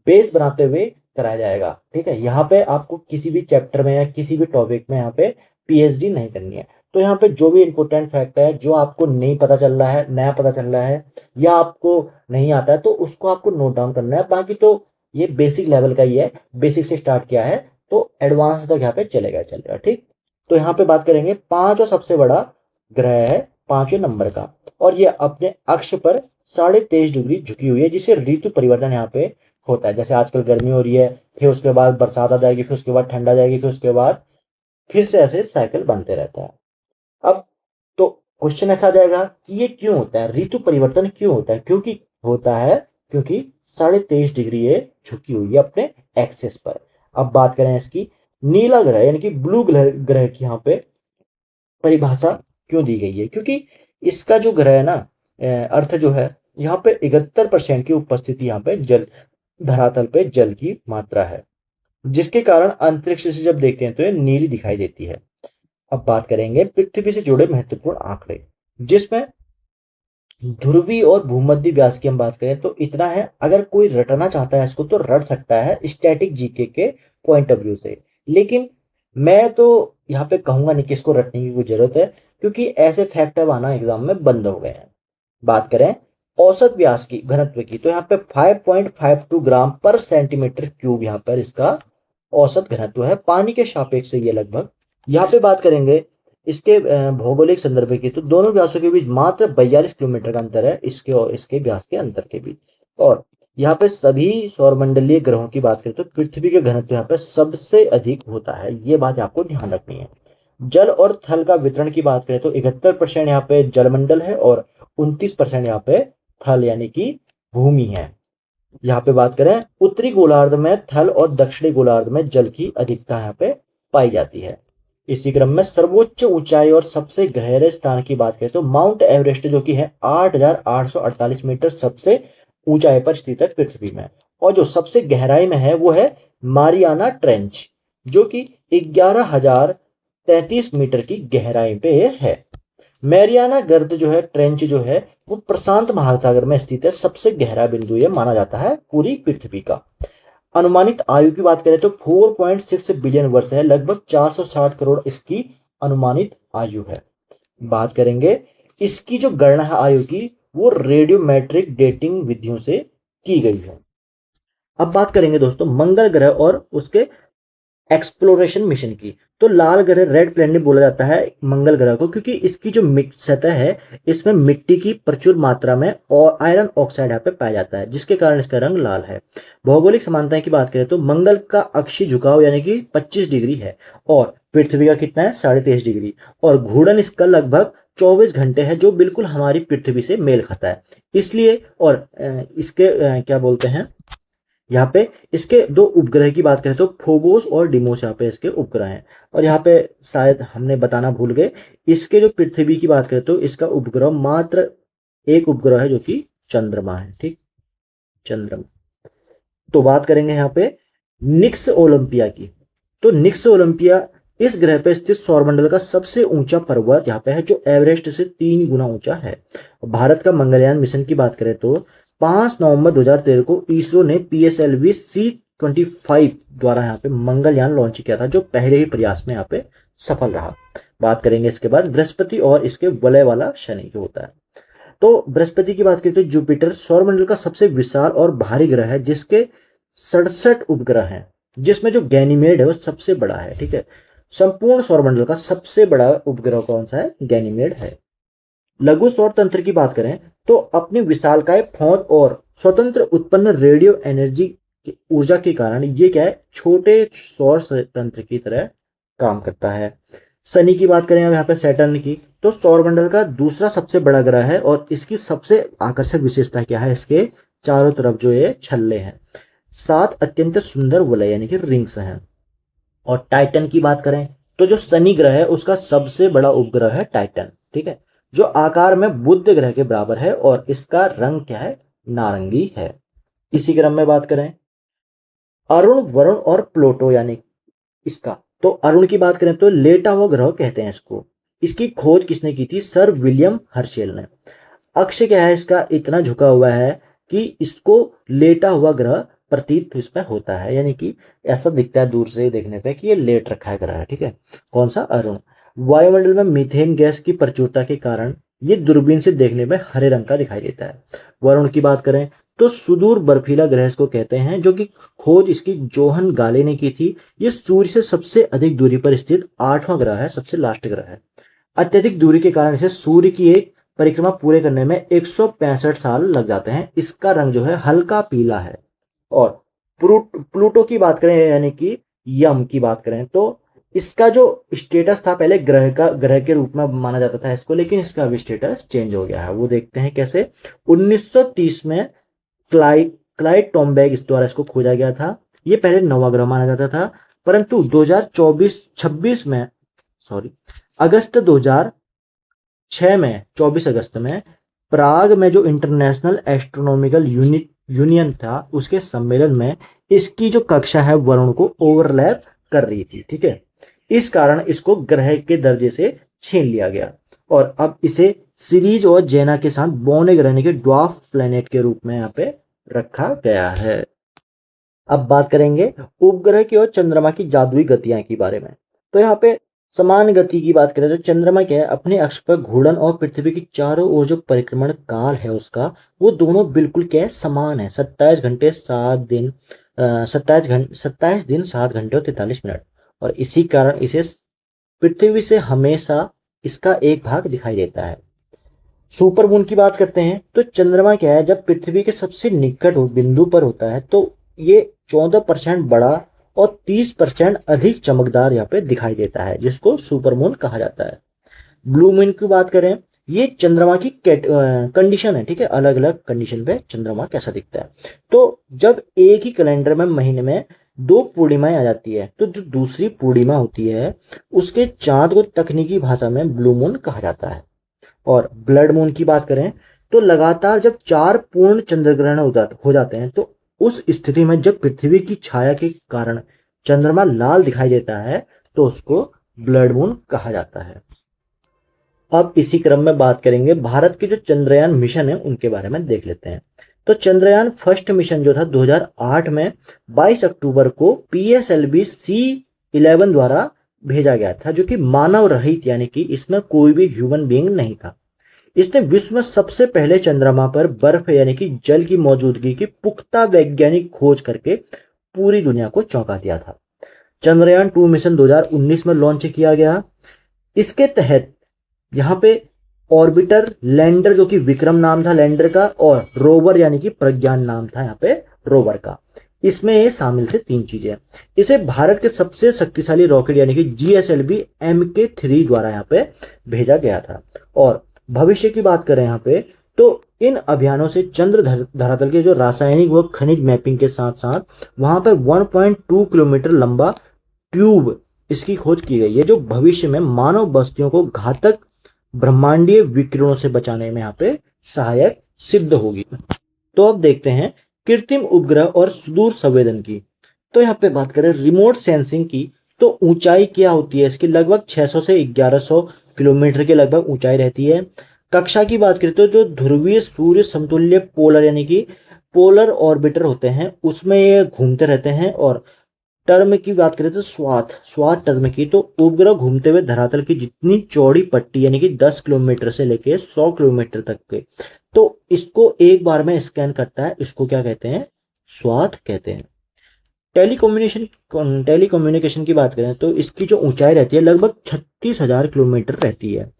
A: बेस बनाते हुए कराया जाएगा। ठीक है, यहाँ पे आपको किसी भी चैप्टर में या किसी भी टॉपिक में यहाँ पे PhD नहीं करनी है। तो यहाँ पे जो भी इंपॉर्टेंट फैक्ट है, जो आपको नहीं पता चल रहा है, नया पता चल रहा है या आपको नहीं आता है, तो उसको आपको नोट डाउन करना है। बाकी तो ये बेसिक लेवल का ही है, बेसिक से स्टार्ट किया है तो एडवांस तक यहाँ पे चलेगा। ठीक, तो यहाँ पे बात करेंगे पांचवा सबसे बड़ा ग्रह है, 5वें नंबर का, और ये अपने अक्ष पर 23.5 डिग्री झुकी हुई है, जिसे ऋतु परिवर्तन यहाँ पे होता है। जैसे आजकल गर्मी हो रही है, फिर उसके बाद बरसात आ जाएगी, फिर उसके बाद ठंडा जाएगी, फिर उसके बाद फिर से ऐसे साइकिल बनते रहता है। अब तो क्वेश्चन ऐसा आ जाएगा कि ये क्यों होता है, ऋतु परिवर्तन क्यों होता है? क्योंकि होता है क्योंकि 23.5 डिग्री ये झुकी हुई है अपने एक्सेस पर। अब बात करें इसकी नीला ग्रह यानी कि ब्लू ग्रह की यहाँ पे परिभाषा क्यों दी गई है, क्योंकि इसका जो ग्रह है ना, अर्थ जो है, यहाँ पे 71% की उपस्थिति यहाँ पे जल, धरातल पे जल की मात्रा है, जिसके कारण अंतरिक्ष से जब देखते हैं तो ये नीली दिखाई देती है। अब बात करेंगे पृथ्वी से जुड़े महत्वपूर्ण आंकड़े, जिसमें ध्रुवीय और भूमध्य व्यास की हम बात करें तो इतना है। अगर कोई रटना चाहता है इसको तो रट सकता है स्टैटिक जीके के पॉइंट ऑफ व्यू से, लेकिन मैं तो यहाँ पे कहूंगा नहीं कि इसको रटने की कोई जरूरत है, क्योंकि ऐसे फैक्ट अब आना एग्जाम में बंद हो गए हैं। बात करें औसत व्यास की, घनत्व की, तो यहाँ पे 5.52 ग्राम पर सेंटीमीटर क्यूब यहाँ पर इसका औसत घनत्व है, पानी के सापेक्ष से ये लगभग। यहाँ पे बात करेंगे इसके भौगोलिक संदर्भ की, तो दोनों व्यासों के बीच मात्र 42 किलोमीटर का अंतर है, इसके और इसके व्यास के अंतर के बीच। और यहाँ पे सभी सौरमंडलीय ग्रहों की बात करें तो पृथ्वी के घनत्व यहाँ पे सबसे अधिक होता है, ये बात आपको ध्यान रखनी है। जल और थल का वितरण की बात करें तो 71% यहाँ पे जलमंडल है और 29% यहाँ पे थल यानी कि भूमि है। यहाँ पे बात करें उत्तरी गोलार्ध में थल और दक्षिणी गोलार्ध में जल की अधिकता यहाँ पे पाई जाती है। इसी क्रम में सर्वोच्च ऊंचाई और सबसे गहरे स्थान की बात करें तो माउंट एवरेस्ट जो कि है 8,848 मीटर सबसे ऊंचाई पर स्थित है पृथ्वी में, और जो सबसे गहराई में है वो है मारियाना ट्रेंच, जो कि 11,033 मीटर की गहराई पे है। मैरियाना गर्त जो है, ट्रेंच जो है, वो प्रशांत महासागर में स्थित है, सबसे गहरा बिंदु ये माना जाता है पूरी पृथ्वी का। अनुमानित आयु की बात करें तो 4.6 बिलियन वर्ष है, लगभग 460 करोड़ इसकी अनुमानित आयु है। बात करेंगे इसकी जो गणना है आयु की, वो रेडियोमेट्रिक डेटिंग विधियों से की गई है। अब बात करेंगे दोस्तों मंगल ग्रह और उसके एक्सप्लोरेशन मिशन की। तो लाल ग्रह रेड प्लैनेट बोला जाता है मंगल ग्रह को, क्योंकि इसकी जो सतह है इसमें मिट्टी की प्रचुर मात्रा में और आयरन ऑक्साइड यहाँ पे पाया जाता है, जिसके कारण इसका रंग लाल है। भौगोलिक समानताएं की बात करें तो मंगल का अक्षीय झुकाव यानी कि 25 डिग्री है और पृथ्वी का कितना है 23.5 डिग्री, और घूर्णन इसका लगभग 24 घंटे है, जो बिल्कुल हमारी पृथ्वी से मेल खाता है। इसलिए और इसके क्या बोलते हैं, यहाँ पे इसके दो उपग्रह की बात करें तो फोबोस और डिमोस यहाँ पे इसके उपग्रह हैं। और यहाँ पे शायद हमने बताना भूल गए, इसके जो पृथ्वी की बात करें तो इसका उपग्रह मात्र एक उपग्रह है जो कि चंद्रमा है। ठीक, चंद्रमा। तो बात करेंगे यहाँ पे निक्स ओलंपिया की। तो निक्स ओलंपिया इस ग्रह पर स्थित सौरमंडल का सबसे ऊंचा पर्वत यहाँ पे है, जो एवरेस्ट से 3 गुना ऊंचा है। भारत का मंगलयान मिशन की बात करें तो 5 नवंबर 2013 को इसरो ने PSLV C-25 द्वारा यहाँ पे मंगलयान लॉन्च किया था, जो पहले ही प्रयास में यहाँ पे सफल रहा। बात करेंगे इसके बाद बृहस्पति और इसके वलय वाला शनि जो होता है। तो बृहस्पति की बात करें तो जुपिटर सौरमंडल का सबसे विशाल और भारी ग्रह है, जिसके 67 उपग्रह हैं, जिसमें जो गैनीमेड है वो सबसे बड़ा है। ठीक है, संपूर्ण सौरमंडल का सबसे बड़ा उपग्रह कौन सा है? गैनीमेड है। लघु सौर तंत्र की बात करें तो अपनी विशालकाय फौज और स्वतंत्र उत्पन्न रेडियो एनर्जी की ऊर्जा के कारण ये क्या है, छोटे सौर तंत्र की तरह काम करता है। शनि की बात करें अब यहाँ पे सैटर्न की, तो सौरमंडल का दूसरा सबसे बड़ा ग्रह है और इसकी सबसे आकर्षक विशेषता क्या है, इसके चारों तरफ जो ये छल्ले हैं, 7 अत्यंत सुंदर वलय यानी कि रिंग्स हैं। और टाइटन की बात करें तो जो शनि ग्रह है उसका सबसे बड़ा उपग्रह है टाइटन। ठीक है, जो आकार में बुध ग्रह के बराबर है और इसका रंग क्या है, नारंगी है। इसी क्रम में बात करें अरुण, वरुण और प्लूटो यानी इसका, तो अरुण की बात करें तो लेटा हुआ ग्रह कहते हैं इसको। इसकी खोज किसने की थी? सर विलियम हर्शेल ने। अक्ष क्या है इसका, इतना झुका हुआ है कि इसको लेटा हुआ ग्रह प्रतीत इसमें होता है, यानी कि ऐसा दिखता है दूर से देखने पे कि ये लेट रखा है ग्रह है। ठीक है, कौन सा? अरुण। वायुमंडल में मीथेन गैस की प्रचुरता के कारण ये दूरबीन से देखने में हरे रंग का दिखाई देता है। वरुण की बात करें तो सुदूर बर्फीला ग्रह इसको कहते हैं, जो कि खोज इसकी जोहन गाले ने की थी। ये सूर्य से सबसे अधिक दूरी पर स्थित 8वां ग्रह है, सबसे लास्ट ग्रह है। अत्यधिक दूरी के कारण इसे सूर्य की एक परिक्रमा पूरे करने में 165 साल लग जाते हैं। इसका रंग जो है हल्का पीला है। और प्लूटो की बात करें यानी कि यम की बात करें तो इसका जो स्टेटस था, पहले ग्रह के रूप में माना जाता था इसको, लेकिन इसका अभी स्टेटस चेंज हो गया है। वो देखते हैं कैसे। 1930 में क्लाइड टॉम्बैग इस द्वारा इसको खोजा गया था। ये पहले नौवां ग्रह माना जाता था, परंतु 2024 में अगस्त 2006 में 24 अगस्त में प्राग में जो इंटरनेशनल एस्ट्रोनॉमिकल यूनियन था उसके सम्मेलन में इसकी जो कक्षा है वरुण को ओवरलैप कर रही थी। ठीक है, इस कारण इसको ग्रह के दर्जे से छीन लिया गया और अब इसे सीरीज और जेना के साथ बौने ग्रह के ड्वार्फ प्लेनेट के रूप में यहाँ पे रखा गया है। अब बात करेंगे उपग्रह की और चंद्रमा की जादुई गतियां के बारे में। तो यहाँ पे समान गति की बात करें तो चंद्रमा क्या है, अपने अक्ष पर घूर्णन और पृथ्वी की चारों ओर जो परिक्रमण काल है उसका, वो दोनों बिल्कुल क्या है, समान है। 27 घंटे 7 दिन 27 दिन 7 घंटे और 43 मिनट। और इसी कारण इसे पृथ्वी से हमेशा इसका एक भाग दिखाई देता है। सुपर मून की बात करते हैं तो चंद्रमा क्या है, जब पृथ्वी के सबसे निकट बिंदु पर होता है तो ये 14% बड़ा और 30% अधिक चमकदार यहाँ पे दिखाई देता है, जिसको सुपर मून कहा जाता है। ब्लू मून की बात करें, ये चंद्रमा की कंडीशन है। ठीक है, अलग अलग कंडीशन पे चंद्रमा कैसा दिखता है। तो जब एक ही कैलेंडर में महीने में 2 पूर्णिमाएं आ जाती है तो जो दूसरी पूर्णिमा होती है उसके चांद को तकनीकी भाषा में ब्लू मून कहा जाता है। और ब्लड मून की बात करें तो लगातार जब 4 पूर्ण चंद्र ग्रहण हो जाते हैं तो उस स्थिति में जब पृथ्वी की छाया के कारण चंद्रमा लाल दिखाई देता है तो उसको ब्लड मून कहा जाता है। अब इसी क्रम में बात करेंगे भारत के जो चंद्रयान मिशन है उनके बारे में देख लेते हैं। तो चंद्रयान फर्स्ट मिशन जो था 2008 में 22 अक्टूबर को PSLV C-11 द्वारा भेजा गया था, जो कि मानव रहित यानी कि इसमें कोई भी ह्यूमन बीइंग नहीं था। इसने विश्व में सबसे पहले चंद्रमा पर बर्फ यानी कि जल की मौजूदगी की पुख्ता वैज्ञानिक खोज करके पूरी दुनिया को चौंका दिया था। चंद्रयान 2 मिशन 2019 में लॉन्च किया गया। इसके तहत यहाँ पे ऑर्बिटर, लैंडर जो कि विक्रम नाम था लैंडर का, और रोवर यानी कि प्रज्ञान नाम था यहाँ पे रोवर का। इसमें ये शामिल थे 3 चीजें। इसे भारत के सबसे शक्तिशाली रॉकेट यानी कि GSLV Mk3 द्वारा यहाँ पे भेजा गया था। और भविष्य की बात करें यहाँ पे, तो इन अभियानों से चंद्र धरातल के जो रासायनिक व खनिज मैपिंग के साथ साथ वहां पर 1.2 किलोमीटर लंबा ट्यूब इसकी खोज की गई है, जो भविष्य में मानव बस्तियों को घातक ब्रह्मांडीय विकिरणों से बचाने में यहाँ पे सहायक सिद्ध होगी। तो अब देखते हैं कृत्रिम उपग्रह और सुदूर संवेदन की। तो यहाँ पे बात करें रिमोट सेंसिंग की, तो ऊंचाई क्या होती है इसकी, लगभग 600 से 1100 किलोमीटर के लगभग ऊंचाई रहती है। कक्षा की बात करें तो जो ध्रुवीय सूर्य समतुल्य पोलर यानी कि पोलर ऑर्बिटर होते हैं उसमें ये घूमते रहते हैं। और टर्म की बात करें तो स्वाथ टर्म की, तो उपग्रह घूमते हुए धरातल की जितनी चौड़ी पट्टी यानी कि 10 किलोमीटर से लेके 100 किलोमीटर तक के, तो इसको एक बार में स्कैन करता है, इसको क्या कहते हैं, स्वाथ कहते हैं। टेलीकम्युनिकेशन की बात करें तो इसकी जो ऊंचाई रहती है लगभग 36,000 किलोमीटर रहती है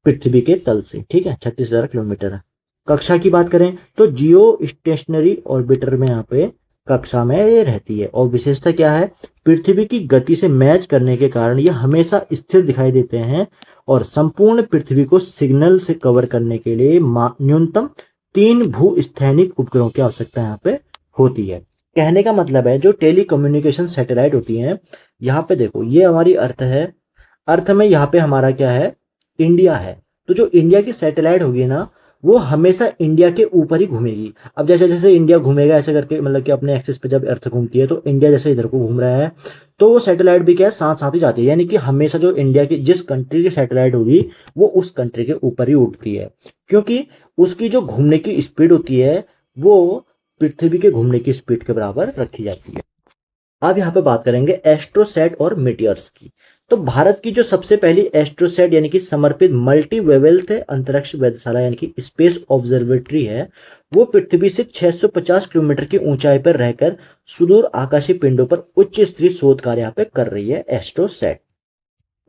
A: पृथ्वी के तल से, ठीक है, 36,000 किलोमीटर। कक्षा की बात करें तो जियो स्टेशनरी ऑर्बिटर में यहाँ पे कक्षा में ये रहती है। और विशेषता क्या है, पृथ्वी की गति से मैच करने के कारण ये हमेशा स्थिर दिखाई देते हैं। और संपूर्ण पृथ्वी को सिग्नल से कवर करने के लिए न्यूनतम 3 भूस्थैनिक उपग्रहों की आवश्यकता यहाँ पे होती है। कहने का मतलब है जो टेलीकम्युनिकेशन सैटेलाइट होती हैं, यहाँ पे देखो ये हमारी अर्थ है, अर्थ में यहाँ पे हमारा क्या है, इंडिया है। तो जो इंडिया की सैटेलाइट होगी ना वो हमेशा इंडिया के ऊपर ही घूमेगी। अब जैसे जैसे इंडिया घूमेगा ऐसे करके, मतलब कि अपने एक्सिस पे जब अर्थ घूमती है तो इंडिया जैसे इधर को घूम रहा है तो वो सैटेलाइट भी क्या है, साथ साथ ही जाती है। यानी कि हमेशा जो इंडिया की जिस कंट्री की सैटेलाइट होगी वो उस कंट्री के ऊपर ही उड़ती है, क्योंकि उसकी जो घूमने की स्पीड होती है वो पृथ्वी के घूमने की स्पीड के बराबर रखी जाती है। अब यहाँ पे बात करेंगे एस्ट्रोसैट और मीटियर्स की। तो भारत की जो सबसे पहली एस्ट्रोसैट यानी कि समर्पित मल्टी वेवेल्थ अंतरिक्ष वेधशाला यानी कि स्पेस ऑब्जर्वेटरी है, वो पृथ्वी से 650 किलोमीटर की ऊंचाई पर रहकर सुदूर आकाशीय पिंडों पर उच्च स्तरीय शोध कार्य यहाँ पे कर रही है एस्ट्रोसैट।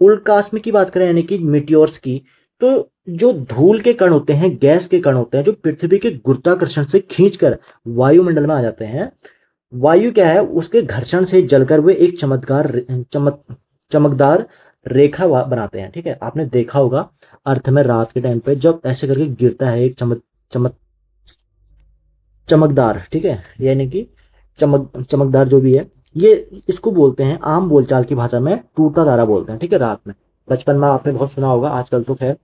A: उल्कास्म की बात करें यानी कि मीटियोर्स की, तो जो धूल के कण होते हैं, गैस के कण होते हैं, जो पृथ्वी के गुरुत्वाकर्षण से खींचकर वायुमंडल में आ जाते हैं। वायु क्या है, उसके घर्षण से जलकर वे एक चमकदार रेखा बनाते हैं, ठीक है। आपने देखा होगा अर्थ में रात के टाइम पे जब ऐसे करके गिरता है एक चमकदार, ठीक है, यानी कि चमकदार जो भी है, ये इसको बोलते हैं आम बोलचाल की भाषा में टूटा तारा बोलते हैं, ठीक है। रात में बचपन में आपने बहुत सुना होगा, आजकल तो खैर,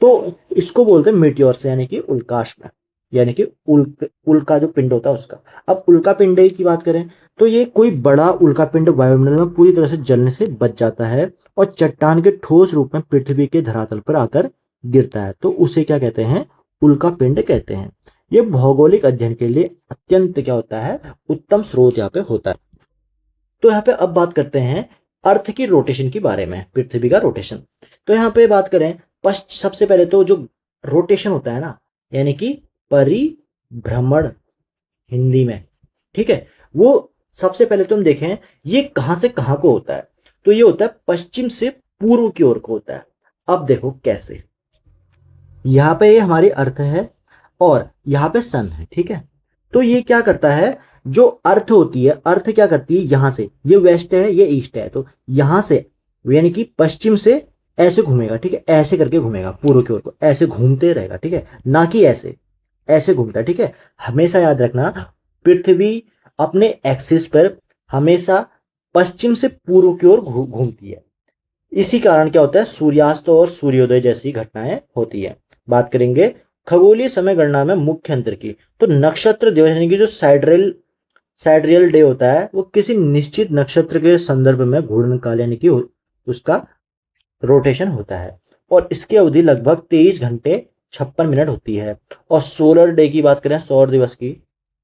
A: तो इसको बोलते हैं मीटियोर्स यानी कि उल्कास्म, यानी कि उल्का जो पिंड होता है उसका। अब उल्का पिंड की बात करें तो ये कोई बड़ा उल्का पिंड वायुमंडल में पूरी तरह से जलने से बच जाता है और चट्टान के ठोस रूप में पृथ्वी के धरातल पर आकर गिरता है, तो उसे क्या कहते हैं, उल्का पिंड कहते हैं। ये भौगोलिक अध्ययन के लिए अत्यंत क्या होता है, उत्तम स्रोत यहाँ पे होता है। तो यहाँ पे अब बात करते हैं अर्थ की रोटेशन के बारे में, पृथ्वी का रोटेशन। तो यहाँ पे बात करें सबसे पहले तो जो रोटेशन होता है ना, यानी कि परिभ्रमण हिंदी में, ठीक है, वो सबसे पहले तो हम देखें ये कहां से कहां को होता है, तो ये होता है पश्चिम से पूर्व की ओर को होता है। अब देखो कैसे, यहां पे ये हमारी अर्थ है और यहां पे सन है, ठीक है। तो ये क्या करता है, जो अर्थ होती है, अर्थ क्या करती है, यहां से, ये वेस्ट है ये ईस्ट है, तो यहां से यानी कि पश्चिम से ऐसे घूमेगा, ठीक है, ऐसे करके घूमेगा पूर्व की ओर को, ऐसे घूमते रहेगा, ठीक है, ना कि ऐसे ऐसे घूमता है, ठीक है। हमेशा याद रखना पृथ्वी अपने एक्सिस पर हमेशा पश्चिम से पूर्व की ओर घूमती है। इसी कारण क्या होता है, सूर्यास्त और सूर्योदय जैसी घटनाएं होती है। बात करेंगे खगोलीय समय गणना में मुख्य अंतर की, तो नक्षत्र दिवस यानी कि जो साइडरियल डे होता है वो किसी निश्चित नक्षत्र के संदर्भ में घूर्णन काल यानी कि उसका रोटेशन होता है और इसकी अवधि लगभग 23 घंटे 56 मिनट होती है। और सोलर डे की बात करें, सौर दिवस की,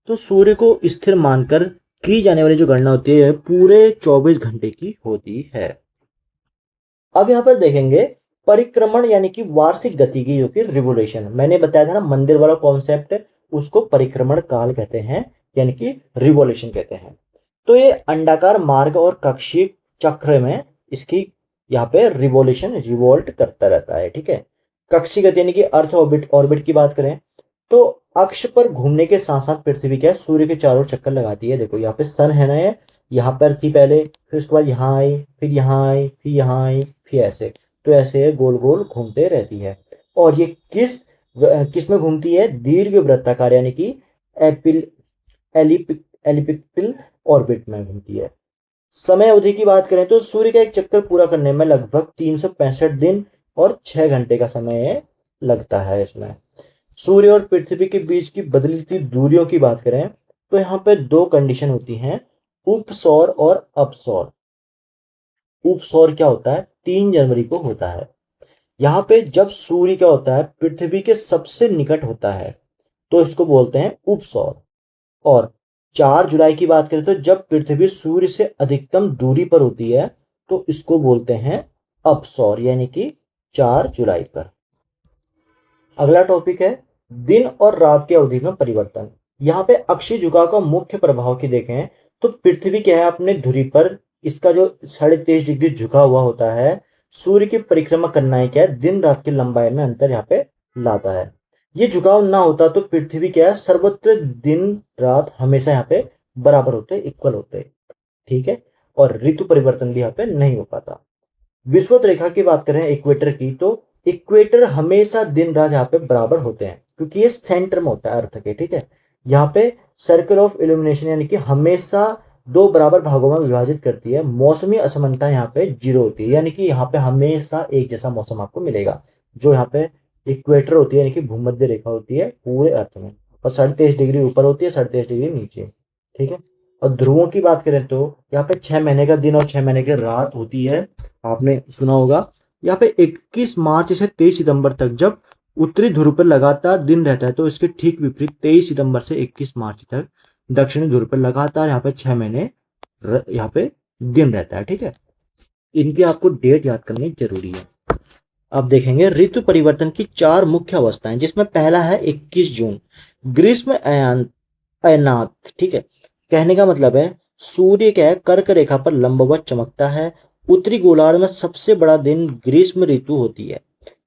A: तो सूर्य को स्थिर मानकर की जाने वाली जो गणना होती है पूरे 24 घंटे की होती है। अब यहाँ पर देखेंगे परिक्रमण यानी कि वार्षिक गति की, जो कि रिवोल्यूशन, मैंने बताया था ना मंदिर वाला कॉन्सेप्ट, उसको परिक्रमण काल कहते हैं यानी कि रिवोल्यूशन कहते हैं। तो ये अंडाकार मार्ग और कक्षीय चक्र में इसकी यहाँ पे रिवोल्ट करता रहता है। ठीक है, कक्षीय गति यानी कि अर्थ ऑर्बिट की बात करें तो अक्ष पर घूमने के साथ साथ पृथ्वी क्या सूर्य के चारों चक्कर लगाती है। देखो यहाँ पे सन है ना, ये यहाँ पर थी पहले, फिर उसके बाद यहाँ आई, फिर यहाँ आई, फिर यहाँ आई, फिर ऐसे, तो ऐसे गोल गोल घूमते रहती है। और ये किस में घूमती है? दीर्घ वृत्ताकार यानी कि एलिप्टिकल ऑर्बिट में घूमती है। समय अवधि की बात करें तो सूर्य का एक चक्कर पूरा करने में लगभग 365 दिन और 6 घंटे का समय लगता है इसमें। सूर्य और पृथ्वी के बीच की बदलती दूरियों की बात करें तो यहाँ पे दो कंडीशन होती हैं, उपसौर और अपसौर। उपसौर क्या होता है? 3 जनवरी को होता है। यहाँ पे जब सूर्य क्या होता है? पृथ्वी के सबसे निकट होता है तो इसको बोलते हैं उपसौर। और 4 जुलाई की बात करें तो जब पृथ्वी सूर्य से अधिकतम दूरी पर होती है तो इसको बोलते हैं अपसौर, यानी कि 4 जुलाई पर। अगला टॉपिक है दिन और रात की अवधि में परिवर्तन। यहाँ पे अक्षीय झुकाव का मुख्य प्रभाव की देखें तो पृथ्वी क्या है अपने धुरी पर, इसका जो 23.5 डिग्री झुका हुआ होता है, सूर्य की परिक्रमा करना है क्या है, दिन रात की लंबाई में अंतर यहाँ पे लाता है। ये झुकाव ना होता तो पृथ्वी क्या है सर्वत्र दिन रात हमेशा यहाँ पे बराबर होते, इक्वल होते। ठीक है, और ऋतु परिवर्तन भी यहाँ पे नहीं हो पाता। विषुवत रेखा की बात करें इक्वेटर की तो इक्वेटर हमेशा दिन रात यहाँ पे बराबर होते हैं क्योंकि ये सेंटर में होता है अर्थ के। ठीक है, यहाँ पे सर्कल ऑफ इल्यूमिनेशन यानी कि हमेशा 2 बराबर भागों में विभाजित करती है। मौसमी असमानता यहाँ पे 0 होती है, यानी कि यहाँ पे हमेशा एक जैसा मौसम आपको मिलेगा। जो यहाँ पे इक्वेटर होती है यानी कि भूमध्य रेखा होती है पूरे अर्थ में, और 23.5 डिग्री ऊपर होती है, 23.5 डिग्री नीचे। ठीक है, और ध्रुवों की बात करें तो यहाँ पे 6 महीने का दिन और 6 महीने की रात होती है। आपने सुना होगा यहाँ पे 21 मार्च से 23 सितंबर तक जब उत्तरी ध्रुव पर लगातार दिन रहता है तो इसके ठीक विपरीत 23 सितंबर से 21 मार्च तक दक्षिणी ध्रुव पर लगातार यहाँ पे 6 महीने यहाँ पे दिन रहता है। ठीक है, इनकी आपको डेट याद करनी जरूरी है। अब देखेंगे ऋतु परिवर्तन की 4 मुख्य अवस्थाएं, जिसमें पहला है 21 जून ग्रीष्म अयनात। ठीक है, कहने का मतलब है सूर्य क्या है कर्क रेखा पर लंबवत चमकता है। उत्तरी गोलार्ध में सबसे बड़ा दिन ग्रीष्म ऋतु होती है,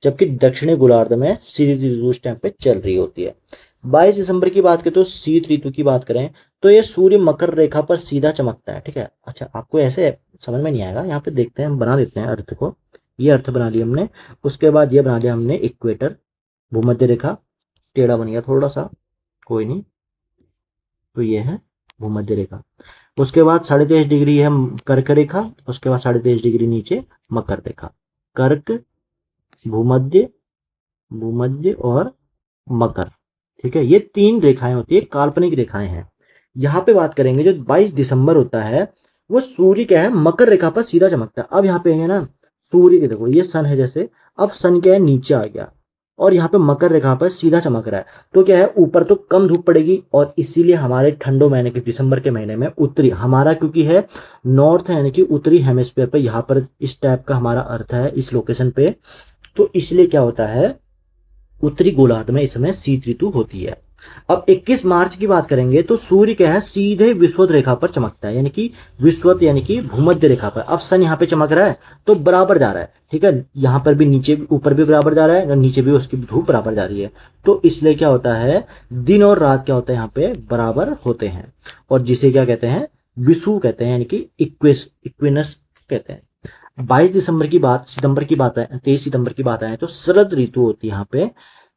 A: जबकि दक्षिणी गोलार्ध में शीत ऋतु उस टाइम पे चल रही होती है। 22 दिसंबर की बात करें तो शीत ऋतु की बात करें तो ये सूर्य मकर रेखा पर सीधा चमकता है। ठीक है, अच्छा आपको ऐसे समझ में नहीं आएगा, यहाँ पे देखते हैं, बना देते हैं अर्थ को। ये अर्थ बना लिया हमने, उसके बाद ये बना लिया हमने इक्वेटर, भूमध्य रेखा, टेढ़ा बन गया थोड़ा सा, कोई नहीं, तो ये है भूमध्य रेखा। उसके बाद 23.5 डिग्री है कर्क रेखा, उसके बाद 23.5 डिग्री नीचे मकर रेखा। कर्क, भूमध्य, भूमध्य और मकर। ठीक है, ये 3 रेखाएं होती है, काल्पनिक रेखाएं हैं। यहाँ पे बात करेंगे जो 22 दिसंबर होता है वो सूर्य क्या है मकर रेखा पर सीधा चमकता है। अब यहाँ पे है ना सूर्य के, देखो ये सन है, जैसे अब सन क्या है नीचे आ गया और यहाँ पे मकर रेखा पर सीधा चमक रहा है, तो क्या है ऊपर तो कम धूप पड़ेगी और इसीलिए हमारे ठंडों महीने के दिसंबर के महीने में उत्तरी, हमारा क्योंकि है नॉर्थ यानी कि उत्तरी हेमिस्फीयर पे, यहाँ पर इस टाइप का हमारा अर्थ है इस लोकेशन पे, तो इसलिए क्या होता है उत्तरी गोलार्ध में इस समय शीत ऋतु होती है। अब 21 मार्च की बात करेंगे तो सूर्य क्या है सीधे विषुवत रेखा पर चमकता है, यानी कि विषुवत यानी कि भूमध्य रेखा पर। अब सन यहाँ पे चमक रहा है तो बराबर जा रहा है। ठीक है, यहाँ पर भी नीचे ऊपर भी बराबर जा रहा है और नीचे भी उसकी धूप बराबर जा रही है, तो इसलिए क्या होता है दिन और रात क्या होता है यहाँ पे बराबर होते हैं, और जिसे क्या कहते हैं विषुव कहते हैं, यानी कि इक्विनस कहते हैं। 22 सितंबर की बात है, 23 सितंबर की बात आए तो शरद ऋतु होती है यहाँ पे।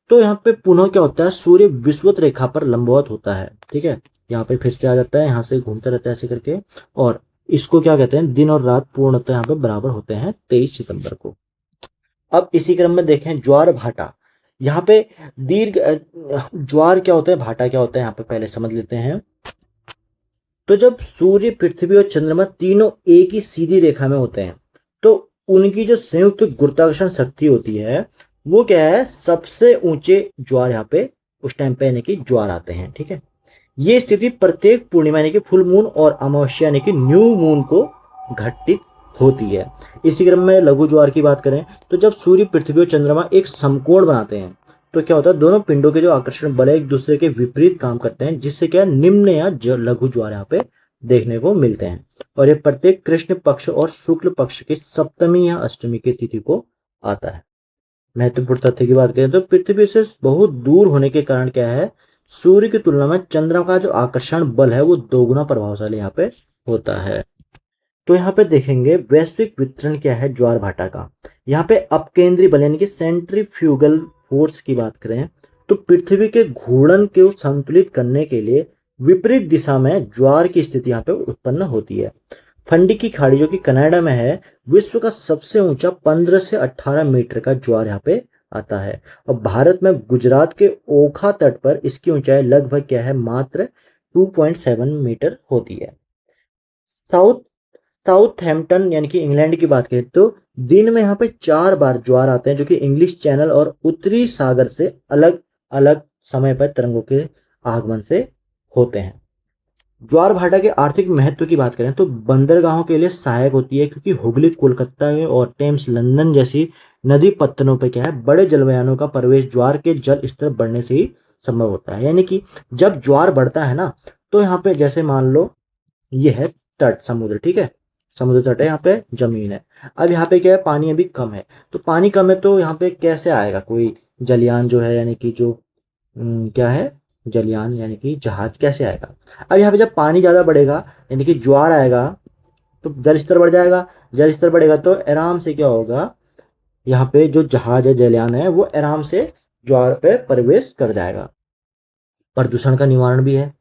A: तो यहाँ पे पुनः क्या होता है सूर्य विषुवत रेखा पर लंबवत होता है। ठीक है, यहाँ पे फिर से आ जाता है, यहाँ से घूमता रहता है ऐसे करके, और इसको क्या कहते हैं दिन और रात पूर्णतः यहाँ पे बराबर होते हैं 23 सितंबर को। अब इसी क्रम में देखें ज्वार भाटा। यहाँ पे दीर्घ ज्वार क्या होता है, भाटा क्या होता है, यहाँ पे पहले समझ लेते हैं। तो जब सूर्य पृथ्वी और चंद्रमा तीनों एक ही सीधी रेखा में होते हैं तो उनकी जो संयुक्त गुरुत्वाकर्षण शक्ति होती है वो क्या है सबसे ऊंचे ज्वार यहाँ पे उस टाइम पे यानी कि ज्वार आते हैं। ठीक है, ये स्थिति प्रत्येक पूर्णिमा यानी कि फुल मून और अमावस्या यानी कि न्यू मून को घटित होती है। इसी क्रम में लघु ज्वार की बात करें तो जब सूर्य पृथ्वी और चंद्रमा एक समकोण बनाते हैं तो क्या होता है दोनों पिंडों के जो आकर्षण बल एक दूसरे के विपरीत काम करते हैं, जिससे क्या निम्न या लघु ज्वार यहाँ पे देखने को मिलते हैं और ये प्रत्येक कृष्ण पक्ष और शुक्ल पक्ष की सप्तमी या अष्टमी की तिथि को आता है। महत्वपूर्ण तथ्य की बात करें तो पृथ्वी से बहुत दूर होने के कारण क्या है, सूर्य की तुलना में चंद्रमा का जो आकर्षण बल है वो दोगुना प्रभावशाली यहाँ पे होता है। तो यहाँ पे देखेंगे वैश्विक वितरण क्या है ज्वार भाटा का। यहाँ पे अपकेंद्री बल यानी कि सेंट्रीफ्यूगल फोर्स की बात करें तो पृथ्वी के घूर्णन को संतुलित करने के लिए विपरीत दिशा में ज्वार की स्थिति यहाँ पे उत्पन्न होती है। फंडी की खाड़ी जो कि कनाडा में है, विश्व का सबसे ऊंचा 15 से 18 मीटर का ज्वार यहाँ पे आता है और भारत में गुजरात के ओखा तट पर इसकी ऊंचाई लगभग क्या है, मात्र 2.7 मीटर होती है। साउथ साउथहैम्पटन यानी कि इंग्लैंड की बात करें तो दिन में यहाँ पे 4 बार ज्वार आते हैं जो कि इंग्लिश चैनल और उत्तरी सागर से अलग अलग समय पर तरंगों के आगमन से होते हैं। ज्वार भाटा के आर्थिक महत्व की बात करें तो बंदरगाहों के लिए सहायक होती है क्योंकि हुगली कोलकाता और टेम्स लंदन जैसी नदी पत्तनों पर क्या है, बड़े जलयानों का प्रवेश ज्वार के जल स्तर बढ़ने से ही संभव होता है। यानी कि जब ज्वार बढ़ता है ना तो यहाँ पे जैसे मान लो ये है तट समुद्र, ठीक है, समुद्र तट है, यहाँ पे जमीन है। अब यहाँ पे क्या है, पानी अभी कम है, तो पानी कम है तो यहाँ पे कैसे आएगा कोई जलयान जो है, यानी कि जो क्या है जलयान यानी कि जहाज कैसे आएगा। अब यहाँ पे जब पानी ज़्यादा बढ़ेगा यानी कि ज्वार आएगा तो जल स्तर बढ़ जाएगा, जल स्तर बढ़ेगा तो आराम से क्या होगा, यहाँ पे जो जहाज है जलयान है वो आराम से ज्वार पे प्रवेश कर जाएगा। प्रदूषण का निवारण भी है।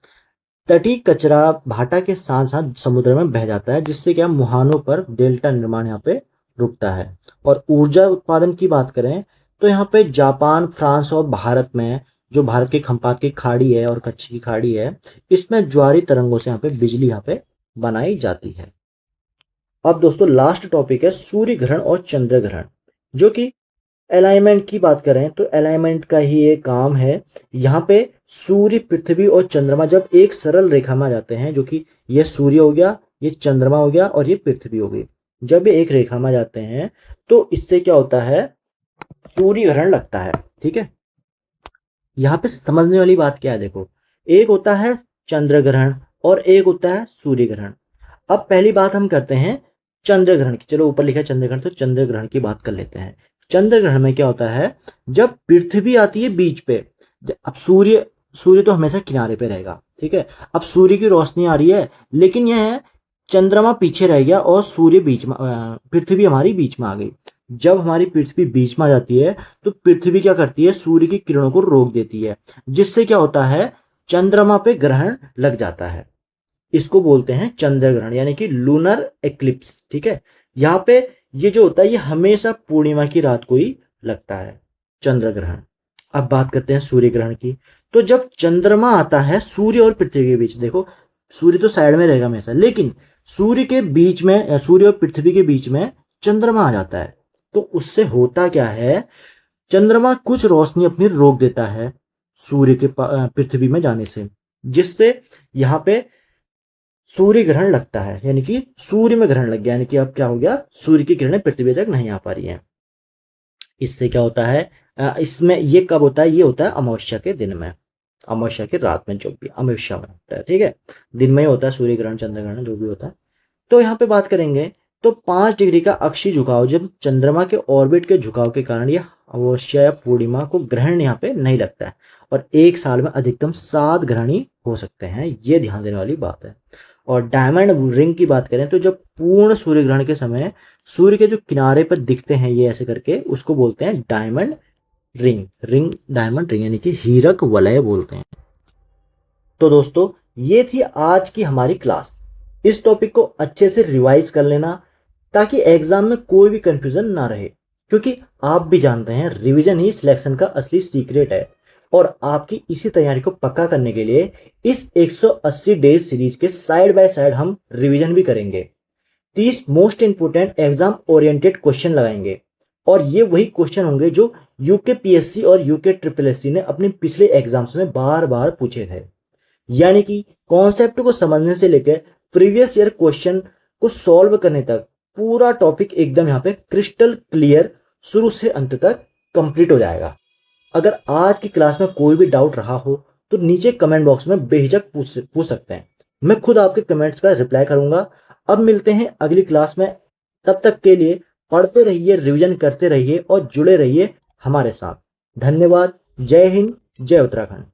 A: तटीय कचरा भाटा के साथ साथ समुद्र में बह जाता है जिससे क्या मुहानों पर डेल्टा निर्माण यहाँ पे रुकता है। और ऊर्जा उत्पादन की बात करें तो यहाँ पे जापान, फ्रांस और भारत में जो भारत के खंपात की खाड़ी है और कच्छ की खाड़ी है, इसमें ज्वारी तरंगों से यहाँ पे बिजली यहाँ पे बनाई जाती है। अब दोस्तों लास्ट टॉपिक है सूर्य ग्रहण और चंद्र ग्रहण, जो कि अलाइनमेंट की बात करें तो अलाइनमेंट का ही एक काम है। यहाँ पे सूर्य, पृथ्वी और चंद्रमा जब एक सरल रेखा में आ जाते हैं, जो कि ये सूर्य हो गया, ये चंद्रमा हो गया और ये पृथ्वी हो गई, जब ये एक रेखा में आ जाते हैं तो इससे क्या होता है, सूर्य ग्रहण लगता है। ठीक है, यहाँ पे समझने वाली बात क्या है, देखो एक होता है चंद्र ग्रहण और एक होता है सूर्य ग्रहण। अब पहली बात हम करते हैं चंद्र ग्रहण की, चलो ऊपर लिखा है चंद्र ग्रहण तो चंद्र ग्रहण की बात कर लेते हैं। चंद्र ग्रहण में क्या होता है, जब पृथ्वी आती है बीच पे, अब सूर्य तो हमेशा किनारे पे रहेगा, ठीक है। अब सूर्य की रोशनी आ रही है लेकिन यह है चंद्रमा पीछे रह गया और सूर्य बीच में, पृथ्वी हमारी बीच में आ गई। जब हमारी पृथ्वी बीच में आ जाती है तो पृथ्वी क्या करती है, सूर्य की किरणों को रोक देती है, जिससे क्या होता है, चंद्रमा पे ग्रहण लग जाता है। इसको बोलते हैं चंद्र ग्रहण यानी कि लूनर एक्लिप्स। ठीक है, यहाँ पे ये जो होता है ये हमेशा पूर्णिमा की रात को ही लगता है, चंद्र ग्रहण। अब बात करते हैं सूर्य ग्रहण की। तो जब चंद्रमा आता है सूर्य और पृथ्वी के बीच, देखो सूर्य तो साइड में रहेगा हमेशा, लेकिन सूर्य के बीच में, सूर्य और पृथ्वी के बीच में चंद्रमा आ जाता है, तो उससे होता क्या है, चंद्रमा कुछ रोशनी अपनी रोक देता है सूर्य के पृथ्वी में जाने से, जिससे यहाँ पे सूर्य ग्रहण लगता है, यानी कि सूर्य में ग्रहण लग गया, यानी कि अब क्या हो गया, सूर्य की किरणें पृथ्वी तक नहीं आ पा रही हैं। इससे क्या होता है, इसमें ये कब होता है, ये होता है अमावस्या के दिन में, अमावस्या की रात में, जो भी अमावस्या में होता है। ठीक है, दिन में ही होता है सूर्य ग्रहण, चंद्र ग्रहण जो भी होता है। तो यहाँ पे बात करेंगे तो 5 डिग्री का अक्षीय झुकाव, जब चंद्रमा के ऑर्बिट के झुकाव के कारण यह अमावस्या या पूर्णिमा को ग्रहण यहाँ पे नहीं लगता है, और एक साल में अधिकतम 7 ग्रहण ही हो सकते हैं, ये ध्यान देने वाली बात है। और डायमंड रिंग की बात करें तो जब पूर्ण सूर्य ग्रहण के समय सूर्य के जो किनारे पर दिखते हैं ये ऐसे करके, उसको बोलते हैं डायमंड रिंग डायमंड रिंग यानी कि हीरक वलय बोलते हैं। तो दोस्तों ये थी आज की हमारी क्लास। इस टॉपिक को अच्छे से रिवाइज कर लेना ताकि एग्जाम में कोई भी कंफ्यूजन ना रहे, क्योंकि आप भी जानते हैं रिवीजन ही सिलेक्शन का असली सीक्रेट है। और आपकी इसी तैयारी को पक्का करने के लिए इस 180 डेज सीरीज के साइड बाय साइड हम रिवीजन भी करेंगे। 30 most important exam oriented question लगाएंगे, और ये वही क्वेश्चन होंगे जो यूके पीएससी और यूके ट्रिपल एससी ने अपने पिछले एग्जाम्स में बार बार पूछे थे। यानी कि कॉन्सेप्ट को समझने से लेकर प्रीवियस ईयर क्वेश्चन को सॉल्व करने तक पूरा टॉपिक एकदम यहाँ पे क्रिस्टल क्लियर शुरू से अंत तक कंप्लीट हो जाएगा। अगर आज की क्लास में कोई भी डाउट रहा हो तो नीचे कमेंट बॉक्स में बेझिझक पूछ सकते हैं, मैं खुद आपके कमेंट्स का रिप्लाई करूंगा। अब मिलते हैं अगली क्लास में, तब तक के लिए पढ़ते रहिए, रिवीजन करते रहिए और जुड़े रहिए हमारे साथ। धन्यवाद। जय हिंद, जय उत्तराखंड।